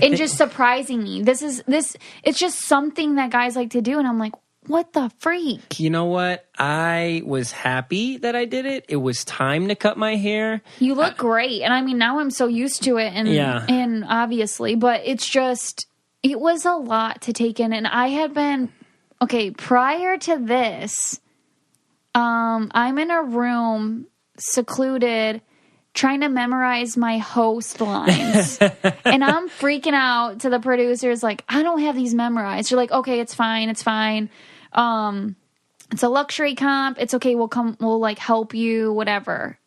Just surprising me. It's just something that guys like to do. And I'm like, what the freak? You know what? I was happy that I did it. It was time to cut my hair. You look great. And I mean, now I'm so used to it. And obviously, but it was a lot to take in. And I had been, prior to this, I'm in a room secluded trying to memorize my host lines. And I'm freaking out to the producers like, I don't have these memorized. You're like, okay, it's fine. It's a luxury comp. It's okay. We'll like help you, whatever.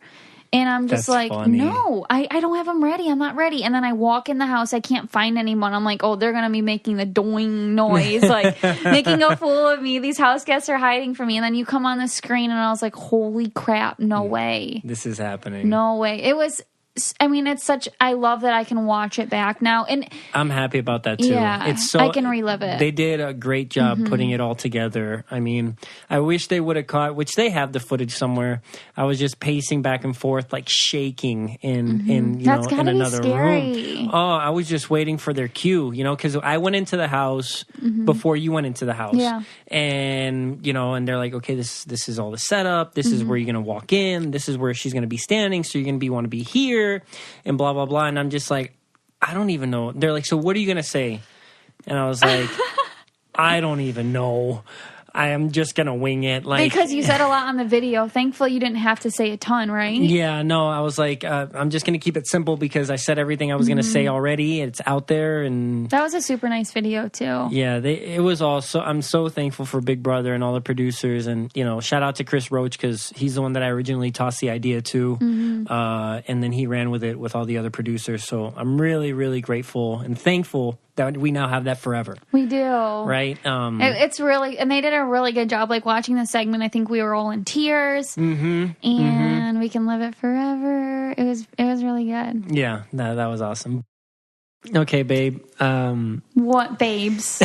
And I'm just funny. No, I don't have them ready. I'm not ready. And then I walk in the house. I can't find anyone. I'm like, oh, they're going to be making the doing noise, like making a fool of me. These house guests are hiding from me. And then you come on the screen and I was like, holy crap, no way. This is happening. No way. I love that I can watch it back now. And I'm happy about that too. Yeah, I can relive it. They did a great job putting it all together. I mean, I wish they would have caught, which they have the footage somewhere. I was just pacing back and forth, like shaking in another room. Oh, I was just waiting for their cue, because I went into the house before you went into the house. Yeah. And, and they're like, okay, this is all the setup. This is where you're going to walk in. This is where she's going to be standing. So you're going to want to be here. And blah, blah, blah. And I'm just like, I don't even know. They're like, so what are you going to say? And I was like, I don't even know. I am just going to wing it. Because you said a lot on the video. Thankfully, you didn't have to say a ton, right? Yeah, no, I was like, I'm just going to keep it simple because I said everything I was going to say already. It's out there. And that was a super nice video, too. Yeah, it was also, I'm so thankful for Big Brother and all the producers. And, shout out to Chris Roach because he's the one that I originally tossed the idea to. And then he ran with it with all the other producers. So I'm really, really grateful and thankful that we now have that forever. We do. Right? It's really, and they did a really good job, like watching the segment. I think we were all in tears, and we can live it forever. It was really good. Yeah, that was awesome. Okay, babe. What, babes?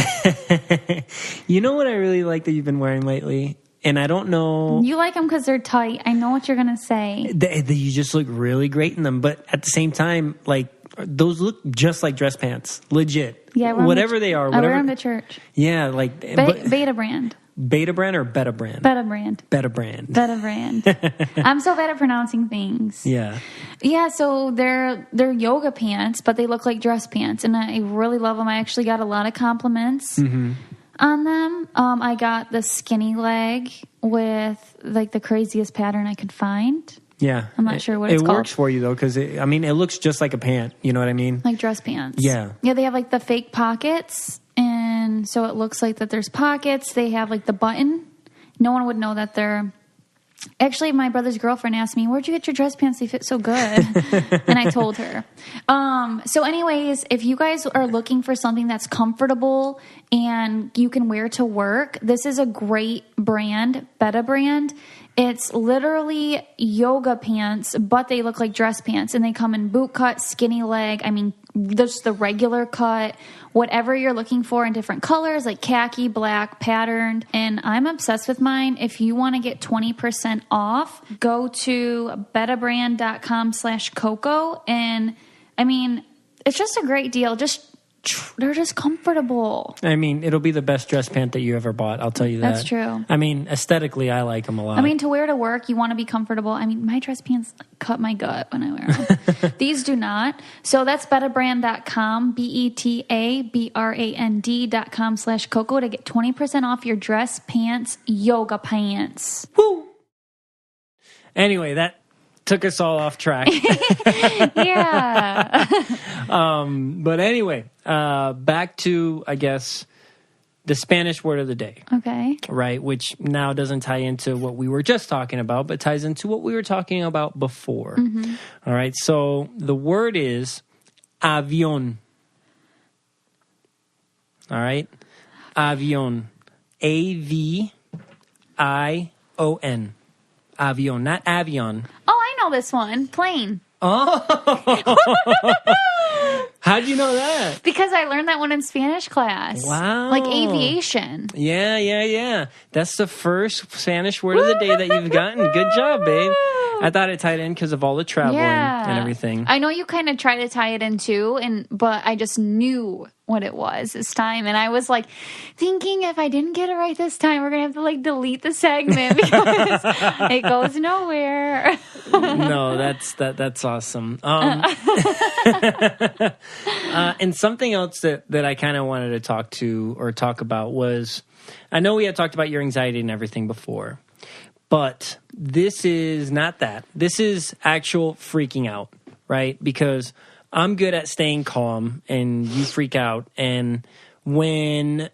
You know what I really like that you've been wearing lately? And I don't know. You like them because they're tight. I know what you're going to say. You just look really great in them. But at the same time, like, those look just like dress pants. Legit. Yeah, whatever they are. I wear them to church. Yeah, like. Beta brand. Beta brand or Beta brand? Beta brand. Beta brand. Beta brand. I'm so bad at pronouncing things. Yeah. Yeah, so they're yoga pants, but they look like dress pants. And I really love them. I actually got a lot of compliments on them. I got the skinny leg with like the craziest pattern I could find. Yeah. I'm not sure what it's called. It works for you, though, because, it looks just like a pant. You know what I mean? Like dress pants. Yeah. Yeah, they have, like, the fake pockets, and so it looks like that there's pockets. They have, like, the button. No one would know that they're... Actually, my brother's girlfriend asked me, where'd you get your dress pants? They fit so good. And I told her. So anyways, if you guys are looking for something that's comfortable and you can wear to work, this is a great brand, Beta brand. It's literally yoga pants, but they look like dress pants. And they come in boot cut, skinny leg. I mean, just the regular cut, whatever you're looking for in different colors, like khaki, black, patterned. And I'm obsessed with mine. If you want to get 20% off, go to betabrand.com/Coco. And I mean, it's just a great deal. They're just comfortable. I mean, it'll be the best dress pant that you ever bought. I'll tell you that. That's true. I mean, aesthetically, I like them a lot. I mean, to wear to work, you want to be comfortable. I mean, my dress pants cut my gut when I wear them. These do not. So that's betabrand.com, betabrand.com/Coco to get 20% off your dress pants, yoga pants. Woo! Anyway, that took us all off track. Yeah. But anyway, back to, I guess, the Spanish word of the day. Okay. Right, which now doesn't tie into what we were just talking about, but ties into what we were talking about before. All right, so the word is avión. All right, avión. A-V-I-O-N. Avión, not avion. Oh, I know this one. Plane. Oh. How'd you know that? Because I learned that one in Spanish class. Wow. Like aviation. Yeah. That's the first Spanish word of the day that you've gotten. Good job, babe. I thought it tied in because of all the traveling and everything. I know you kind of try to tie it in too, but I just knew what it was this time. And I was like thinking if I didn't get it right this time, we're going to have to like delete the segment because it goes nowhere. No, that's awesome. And something else that I kind of wanted to talk about was, I know we had talked about your anxiety and everything before, but this is not that. This is actual freaking out, right? Because I'm good at staying calm and you freak out. And when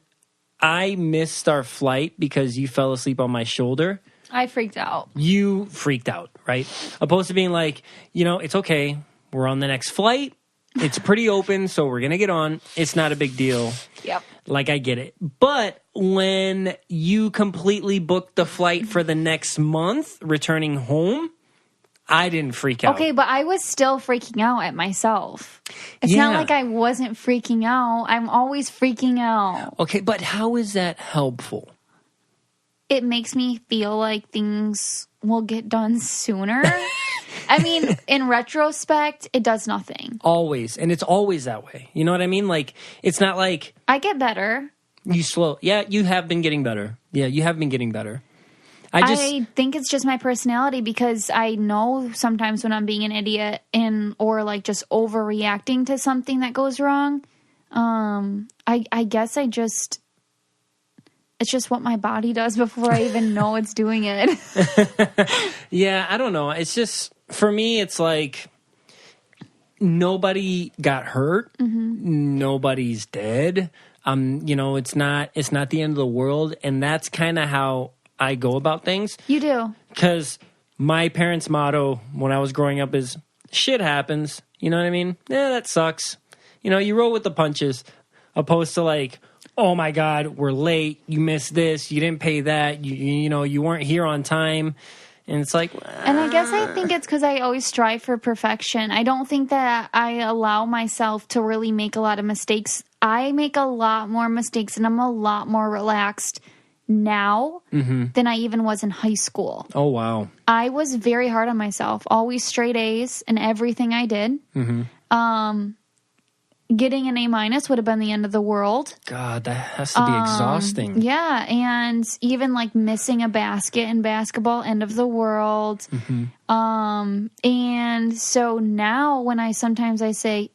I missed our flight because you fell asleep on my shoulder, I freaked out. You freaked out, right? Opposed to being like, it's okay. We're on the next flight. It's pretty open, so we're going to get on. It's not a big deal. Yep. Like, I get it. But when you completely booked the flight for the next month, returning home, I didn't freak out. Okay, but I was still freaking out at myself. It's not like I wasn't freaking out. I'm always freaking out. Okay, but how is that helpful? It makes me feel like things will get done sooner. I mean, in retrospect, it does nothing. Always. And it's always that way. You know what I mean? Like, it's not like... I get better. You slow... Yeah, you have been getting better. Yeah, you have been getting better. I think it's just my personality because I know sometimes when I'm being an idiot or like just overreacting to something that goes wrong. I guess I just... it's just what my body does before I even know it's doing it. Yeah, I don't know. It's just, for me, it's like nobody got hurt. Nobody's dead. It's not the end of the world. And that's kind of how I go about things. You do. Because my parents' motto when I was growing up is, shit happens. You know what I mean? Yeah, that sucks. You roll with the punches, opposed to like, oh my God, we're late. You missed this. You didn't pay that. You weren't here on time. And it's like... And I guess I think it's because I always strive for perfection. I don't think that I allow myself to really make a lot of mistakes. I make a lot more mistakes, and I'm a lot more relaxed now than I even was in high school. Oh, wow. I was very hard on myself. Always straight A's in everything I did. Getting an A- would have been the end of the world. God, that has to be exhausting. Yeah, and even like missing a basket in basketball, end of the world. And so now when I say,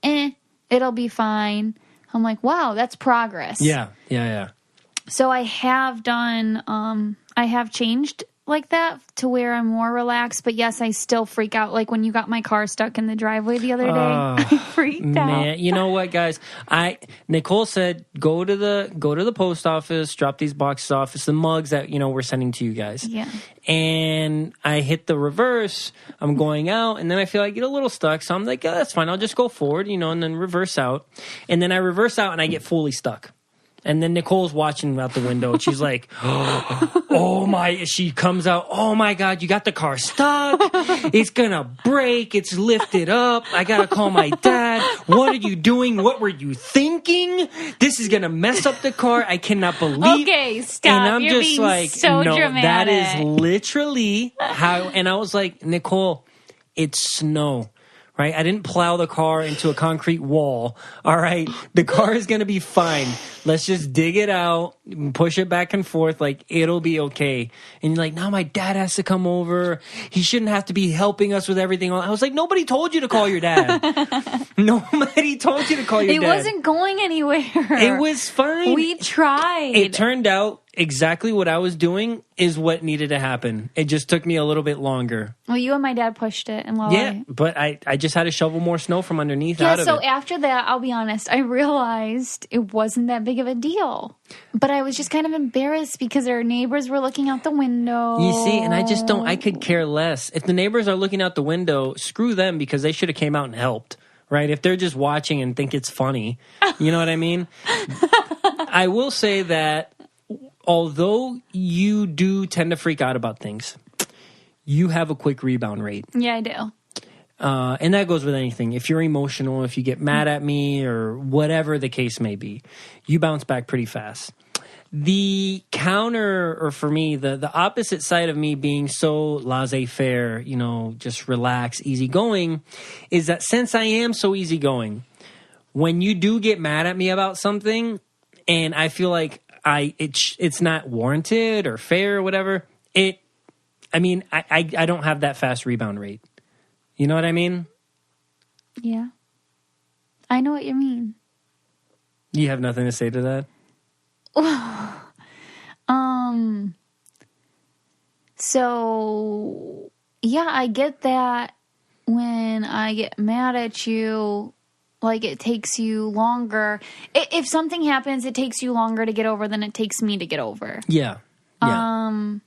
it'll be fine, I'm like, wow, that's progress. Yeah. So I have done, I have changed like that to where I'm more relaxed. But yes, I still freak out. Like when you got my car stuck in the driveway the other day, I freaked out. You know what, guys? Nicole said go to the post office, drop these boxes off. It's the mugs that we're sending to you guys. Yeah. And I hit the reverse. I'm going out, and then I feel I get a little stuck. So I'm like, oh, that's fine. I'll just go forward, and then reverse out. And then I reverse out, and I get fully stuck. And then Nicole's watching out the window, and she's like, oh my, she comes out, oh my God, you got the car stuck. It's going to break. It's lifted up. I got to call my dad. What are you doing? What were you thinking? This is going to mess up the car. I cannot believe. Okay, stop. And I'm You're just being like, so no, dramatic. that is literally how, and I was like, Nicole, it's snow. Right? I didn't plow the car into a concrete wall. All right? The car is going to be fine. Let's just dig it out, push it back and forth. Like, it'll be okay. And you're like, now my dad has to come over. He shouldn't have to be helping us with everything. I was like, nobody told you to call your dad. Nobody told you to call your dad. It wasn't going anywhere. It was fine. We tried. It turned out exactly what I was doing is what needed to happen. It just took me a little bit longer. Well, you and my dad pushed it. And but I just had to shovel more snow from underneath out of it. So after that, I'll be honest, I realized it wasn't that big of a deal. But I was just kind of embarrassed because our neighbors were looking out the window. You see, and I could care less. If the neighbors are looking out the window, screw them because they should have came out and helped. Right? If they're just watching and think it's funny. You know what I mean? I will say that although you do tend to freak out about things, you have a quick rebound rate. Yeah, I do. And that goes with anything. If you're emotional, if you get mad at me or whatever the case may be, you bounce back pretty fast. The counter, or for me, the opposite side of me being so laissez-faire, just relax, easygoing, is that since I am so easygoing, when you do get mad at me about something and I feel like it's not warranted or fair or whatever, I don't have that fast rebound rate. You know what I mean? Yeah. I know what you mean. You have nothing to say to that? So, yeah, I get that when I get mad at you, like it takes you longer. If something happens, it takes you longer to get over than it takes me to get over. Yeah. And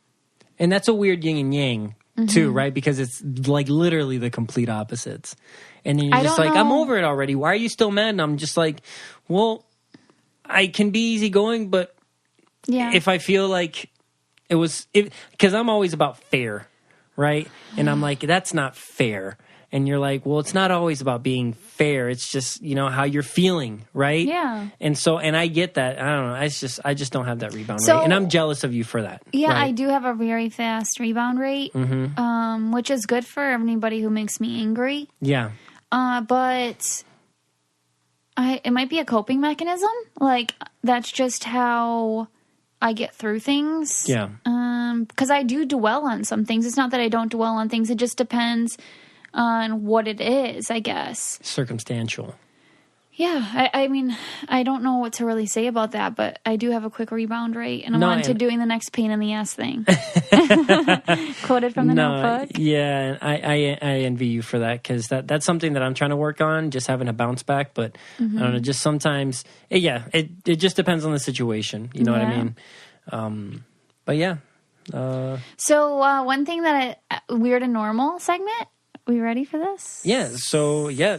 that's a weird yin and yang, too, right? Because it's like literally the complete opposites. And then you're just like, I'm over it already. Why are you still mad? And I'm just like, well, I can be easygoing, but if I feel like because I'm always about fair, right? And I'm like, that's not fair. And you're like, well, it's not always about being fair. It's just, how you're feeling, right? Yeah. And I get that. I don't know. I just don't have that rebound rate. And I'm jealous of you for that. Yeah, right? I do have a very fast rebound rate, which is good for anybody who makes me angry. Yeah. But it might be a coping mechanism. Like, that's just how I get through things. Yeah. Because I do dwell on some things. It's not that I don't dwell on things. It just depends on what it is, I guess. Circumstantial. Yeah, I mean, I don't know what to really say about that, but I do have a quick rebound rate, and I'm on to doing the next pain in the ass thing. Quoted from the notebook. Yeah, I envy you for that, because that's something that I'm trying to work on, just having a bounce back. But I don't know, just sometimes, it just depends on the situation. You know what I mean? But yeah. So one thing that weird and normal segment. We ready for this? Yeah. So yeah.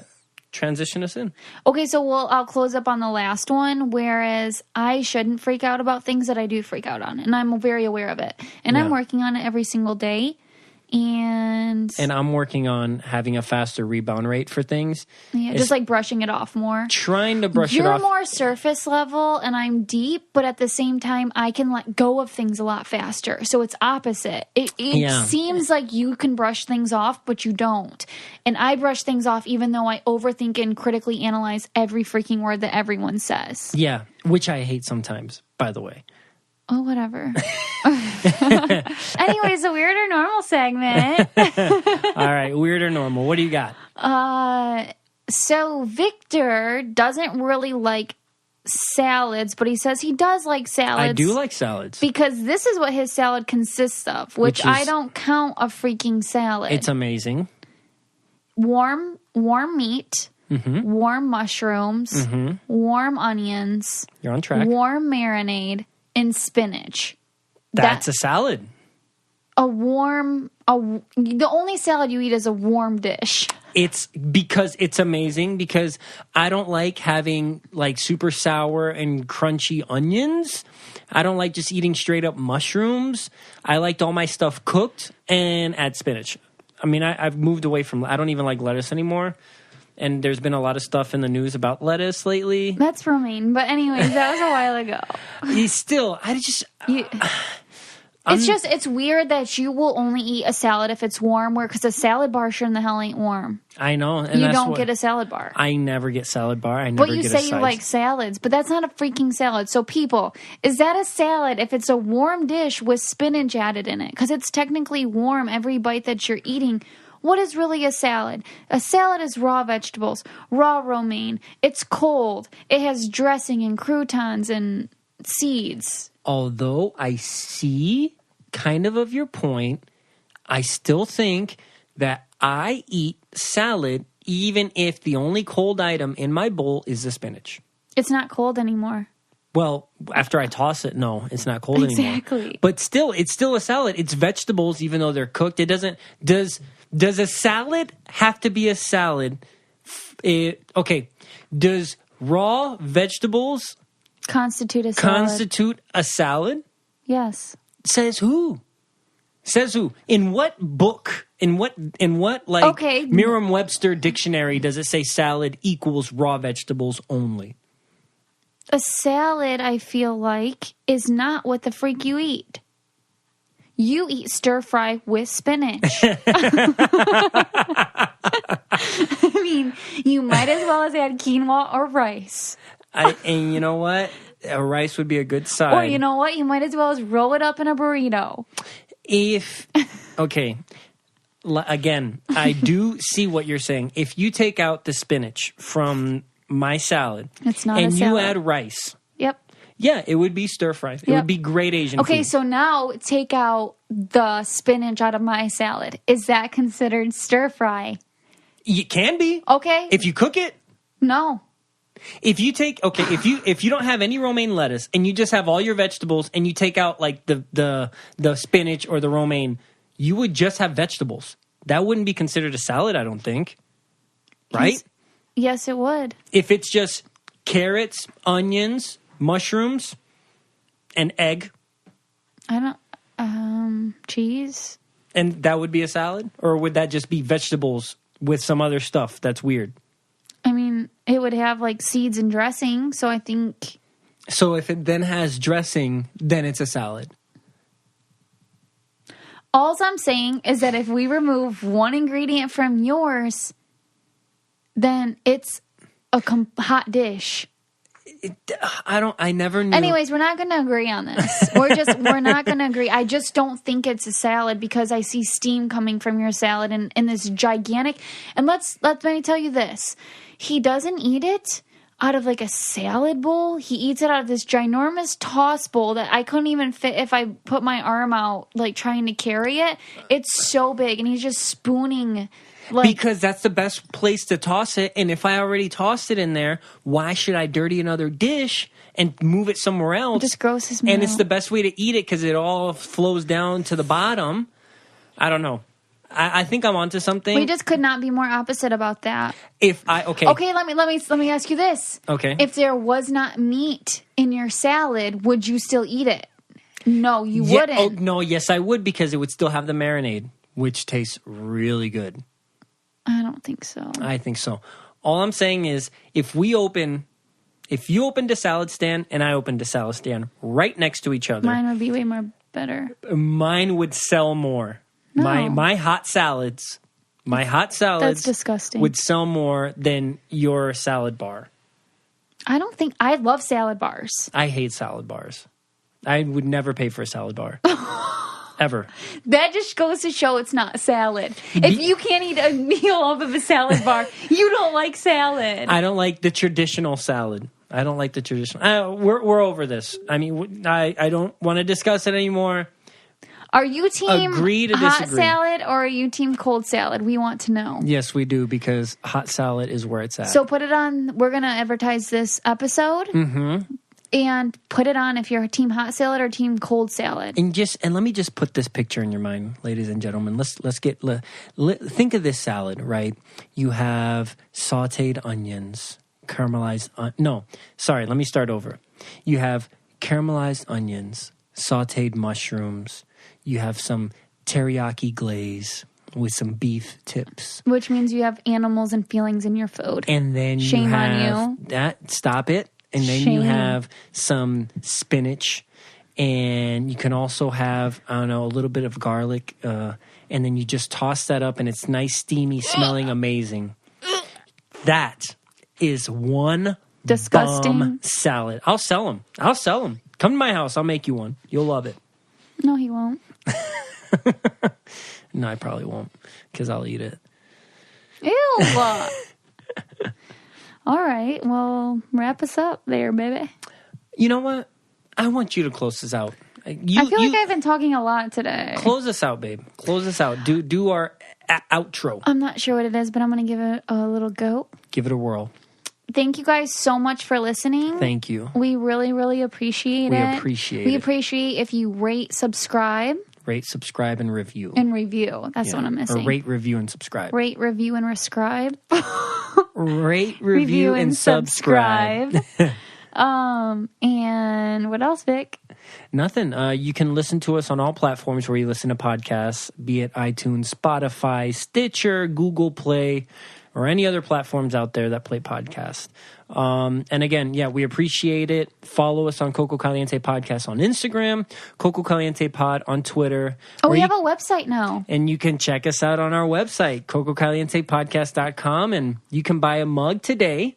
Transition us in. Okay, so I'll close up on the last one, whereas I shouldn't freak out about things that I do freak out on, and I'm very aware of it. And I'm working on it every single day. And I'm working on having a faster rebound rate for things. Yeah, just like brushing it off more. Trying to brush it off. You're more surface level and I'm deep, but at the same time, I can let go of things a lot faster. So it's opposite. It seems like you can brush things off, but you don't. And I brush things off even though I overthink and critically analyze every freaking word that everyone says. Yeah, which I hate sometimes, by the way. Oh, whatever. Anyways, a weird or normal segment. All right, weird or normal. What do you got? So Victor doesn't really like salads, but he says he does like salads. I do like salads. Because this is what his salad consists of, which I don't count a freaking salad. It's amazing. Warm meat. Warm mushrooms. Warm onions. You're on track. Warm marinade. And spinach. That's a salad. The only salad you eat is a warm dish. It's because it's amazing, because I don't like having like super sour and crunchy onions. I don't like just eating straight up mushrooms. I liked all my stuff cooked and add spinach. I mean, I've moved away from, I don't even like lettuce anymore. And there's been a lot of stuff in the news about lettuce lately. That's romaine. But anyways, that was a while ago. It's weird that you will only eat a salad if it's warm, because a salad bar sure in the hell ain't warm. I know. And you don't get a salad bar. I never get salad bar. I never get a side. But you say you like salads, but that's not a freaking salad. So people, is that a salad if it's a warm dish with spinach added in it? Because it's technically warm every bite that you're eating. What is really a salad? A salad is raw vegetables, raw romaine. It's cold. It has dressing and croutons and seeds. Although I see kind of your point, I still think that I eat salad even if the only cold item in my bowl is the spinach. It's not cold anymore. Well, after I toss it, no, it's not cold anymore. Exactly. But still, it's still a salad. It's vegetables, even though they're cooked. It doesn't... Does a salad have to be a salad? Does raw vegetables constitute a salad? Yes. Says who? In what book? In what Merriam-Webster dictionary does it say salad equals raw vegetables only? A salad, I feel like, is not what the freak you eat. You eat stir fry with spinach. I mean, you might as well have had quinoa or rice. And you know what? A rice would be a good side. Or you know what? You might as well just roll it up in a burrito. Again, I do see what you're saying. If you take out the spinach from my salad, it's not and a salad. You add rice. Yep. Yeah, it would be stir fry. It would be great Asian food. Okay, so now take out the spinach out of my salad. Is that considered stir fry? It can be. Okay. If you cook it? No. If you don't have any romaine lettuce and you just have all your vegetables and you take out like the spinach or the romaine, you would just have vegetables. That wouldn't be considered a salad, I don't think. Right? Yes, it would. If it's just carrots, onions, mushrooms, and egg. Cheese. And that would be a salad? Or would that just be vegetables with some other stuff that's weird? I mean, it would have like seeds and dressing, so I think... So if it then has dressing, then it's a salad. All I'm saying is that if we remove one ingredient from yours, then it's a hot dish. I never knew. Anyways, we're not going to agree on this. We're not going to agree. I just don't think it's a salad because I see steam coming from your salad and this gigantic. And let me tell you this. He doesn't eat it out of like a salad bowl. He eats it out of this ginormous toss bowl that I couldn't even fit if I put my arm out, like trying to carry it. It's so big, and he's just spooning. Because that's the best place to toss it. And if I already tossed it in there, why should I dirty another dish and move it somewhere else? It just grosses me And out. it's the best way to eat it because it all flows down to the bottom. I don't know. I think I'm onto something. We just could not be more opposite about that. Okay, let me ask you this. Okay. If there was not meat in your salad, would you still eat it? No, you wouldn't. Oh, no, yes, I would because it would still have the marinade, which tastes really good. I don't think so. I think so. All I'm saying is if you opened a salad stand and I opened a salad stand right next to each other. Mine would be way more better. Mine would sell more. No. My hot salads That's disgusting. would sell more than your salad bar. I love salad bars. I hate salad bars. I would never pay for a salad bar. Ever. That just goes to show it's not salad. If you can't eat a meal off of a salad bar, you don't like salad. I don't like the traditional salad. I don't like the traditional. We're over this. I mean, I don't want to discuss it anymore. Are you team Agree to hot disagree. salad or are you team cold salad? We want to know. Yes, we do because hot salad is where it's at. So put it on. We're going to advertise this episode. Mm-hmm. And put it on if you're team hot salad or team cold salad. And let me just put this picture in your mind, ladies and gentlemen. Let's think of this salad, right? You have sautéed onions, caramelized. Let me start over. You have caramelized onions, sautéed mushrooms. You have some teriyaki glaze with some beef tips, which means you have animals and feelings in your food. And then shame on you. That stop it. And then you have some spinach, and you can also have, I don't know, a little bit of garlic, and then you just toss that up, and it's nice, steamy, smelling amazing. That is one disgusting bomb salad. I'll sell them. Come to my house. I'll make you one. You'll love it. No, he won't. No, I probably won't because I'll eat it. Ew. All right. Well, wrap us up there, baby. You know what? I want you to close this out. I feel like I've been talking a lot today. Close us out, babe. Close us out. Do our outro. I'm not sure what it is, but I'm going to give it a little go. Give it a whirl. Thank you guys so much for listening. Thank you. We really, really appreciate it. We appreciate if you rate, subscribe. Rate, subscribe, and review. That's what I'm missing. Or rate, review, and subscribe. Rate, review, and subscribe. Rate, review, and subscribe. And what else, Vic? Nothing. You can listen to us on all platforms where you listen to podcasts, be it iTunes, Spotify, Stitcher, Google Play, or any other platforms out there that play podcasts. And again, we appreciate it. Follow us on Coco Caliente Podcast on Instagram, Coco Caliente Pod on Twitter. Oh, we have a website now. And you can check us out on our website, CocoCalientePodcast.com, and you can buy a mug today.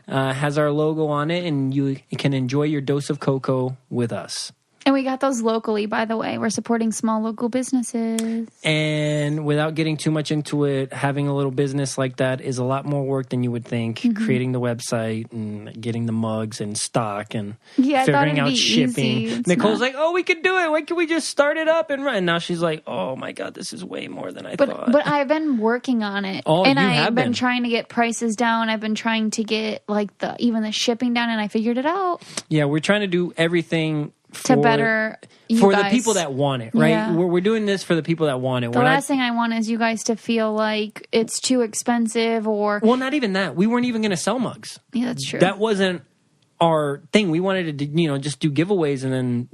Has our logo on it, and you can enjoy your dose of cocoa with us. And we got those locally, by the way. We're supporting small local businesses. And without getting too much into it, having a little business like that is a lot more work than you would think. Mm-hmm. Creating the website and getting the mugs and stock and figuring out shipping. Nicole's like, we could do it. Why can't we just start it up and run? And now she's like, oh my God, this is way more than I thought. But I've been working on it. And I've been trying to get prices down. I've been trying to get even the shipping down, and I figured it out. Yeah, we're trying to do everything to better you for guys. The people that want it, right? Yeah. We're doing this for the people that want it. The last thing I want is you guys to feel like it's too expensive or... Well, not even that. We weren't even going to sell mugs. Yeah, that's true. That wasn't our thing. We wanted to, just do giveaways, and then,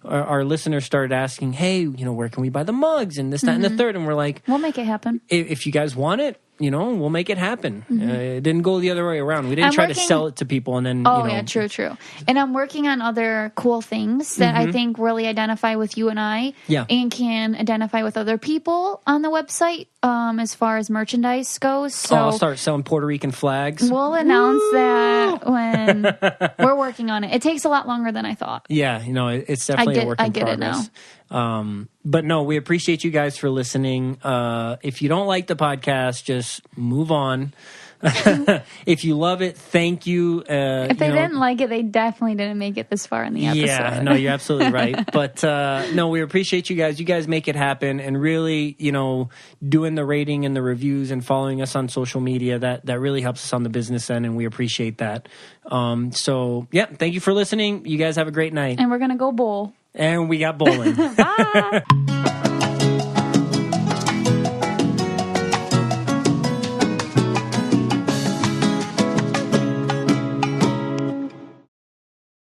our listeners started asking, hey, where can we buy the mugs and this, that, and the third, and we're like... We'll make it happen. If you guys want it, we'll make it happen. Mm-hmm. It didn't go the other way around. We didn't try to sell it to people and then, yeah, true. And I'm working on other cool things that I think really identify with you and I. Yeah. And can identify with other people on the website as far as merchandise goes. So I'll start selling Puerto Rican flags. We'll announce that when we're working on it. It takes a lot longer than I thought. Yeah, it's definitely a work in progress. I get it now. But no, we appreciate you guys for listening. If you don't like the podcast, just move on. If you love it, thank you. If they didn't like it, they definitely didn't make it this far in the episode. Yeah, no, you're absolutely right. But no, we appreciate you guys. You guys make it happen, and really, doing the rating and the reviews and following us on social media, that really helps us on the business end, and we appreciate that. So, yeah, thank you for listening. You guys have a great night. And we're going to go bowl. And we got bowling. Bye.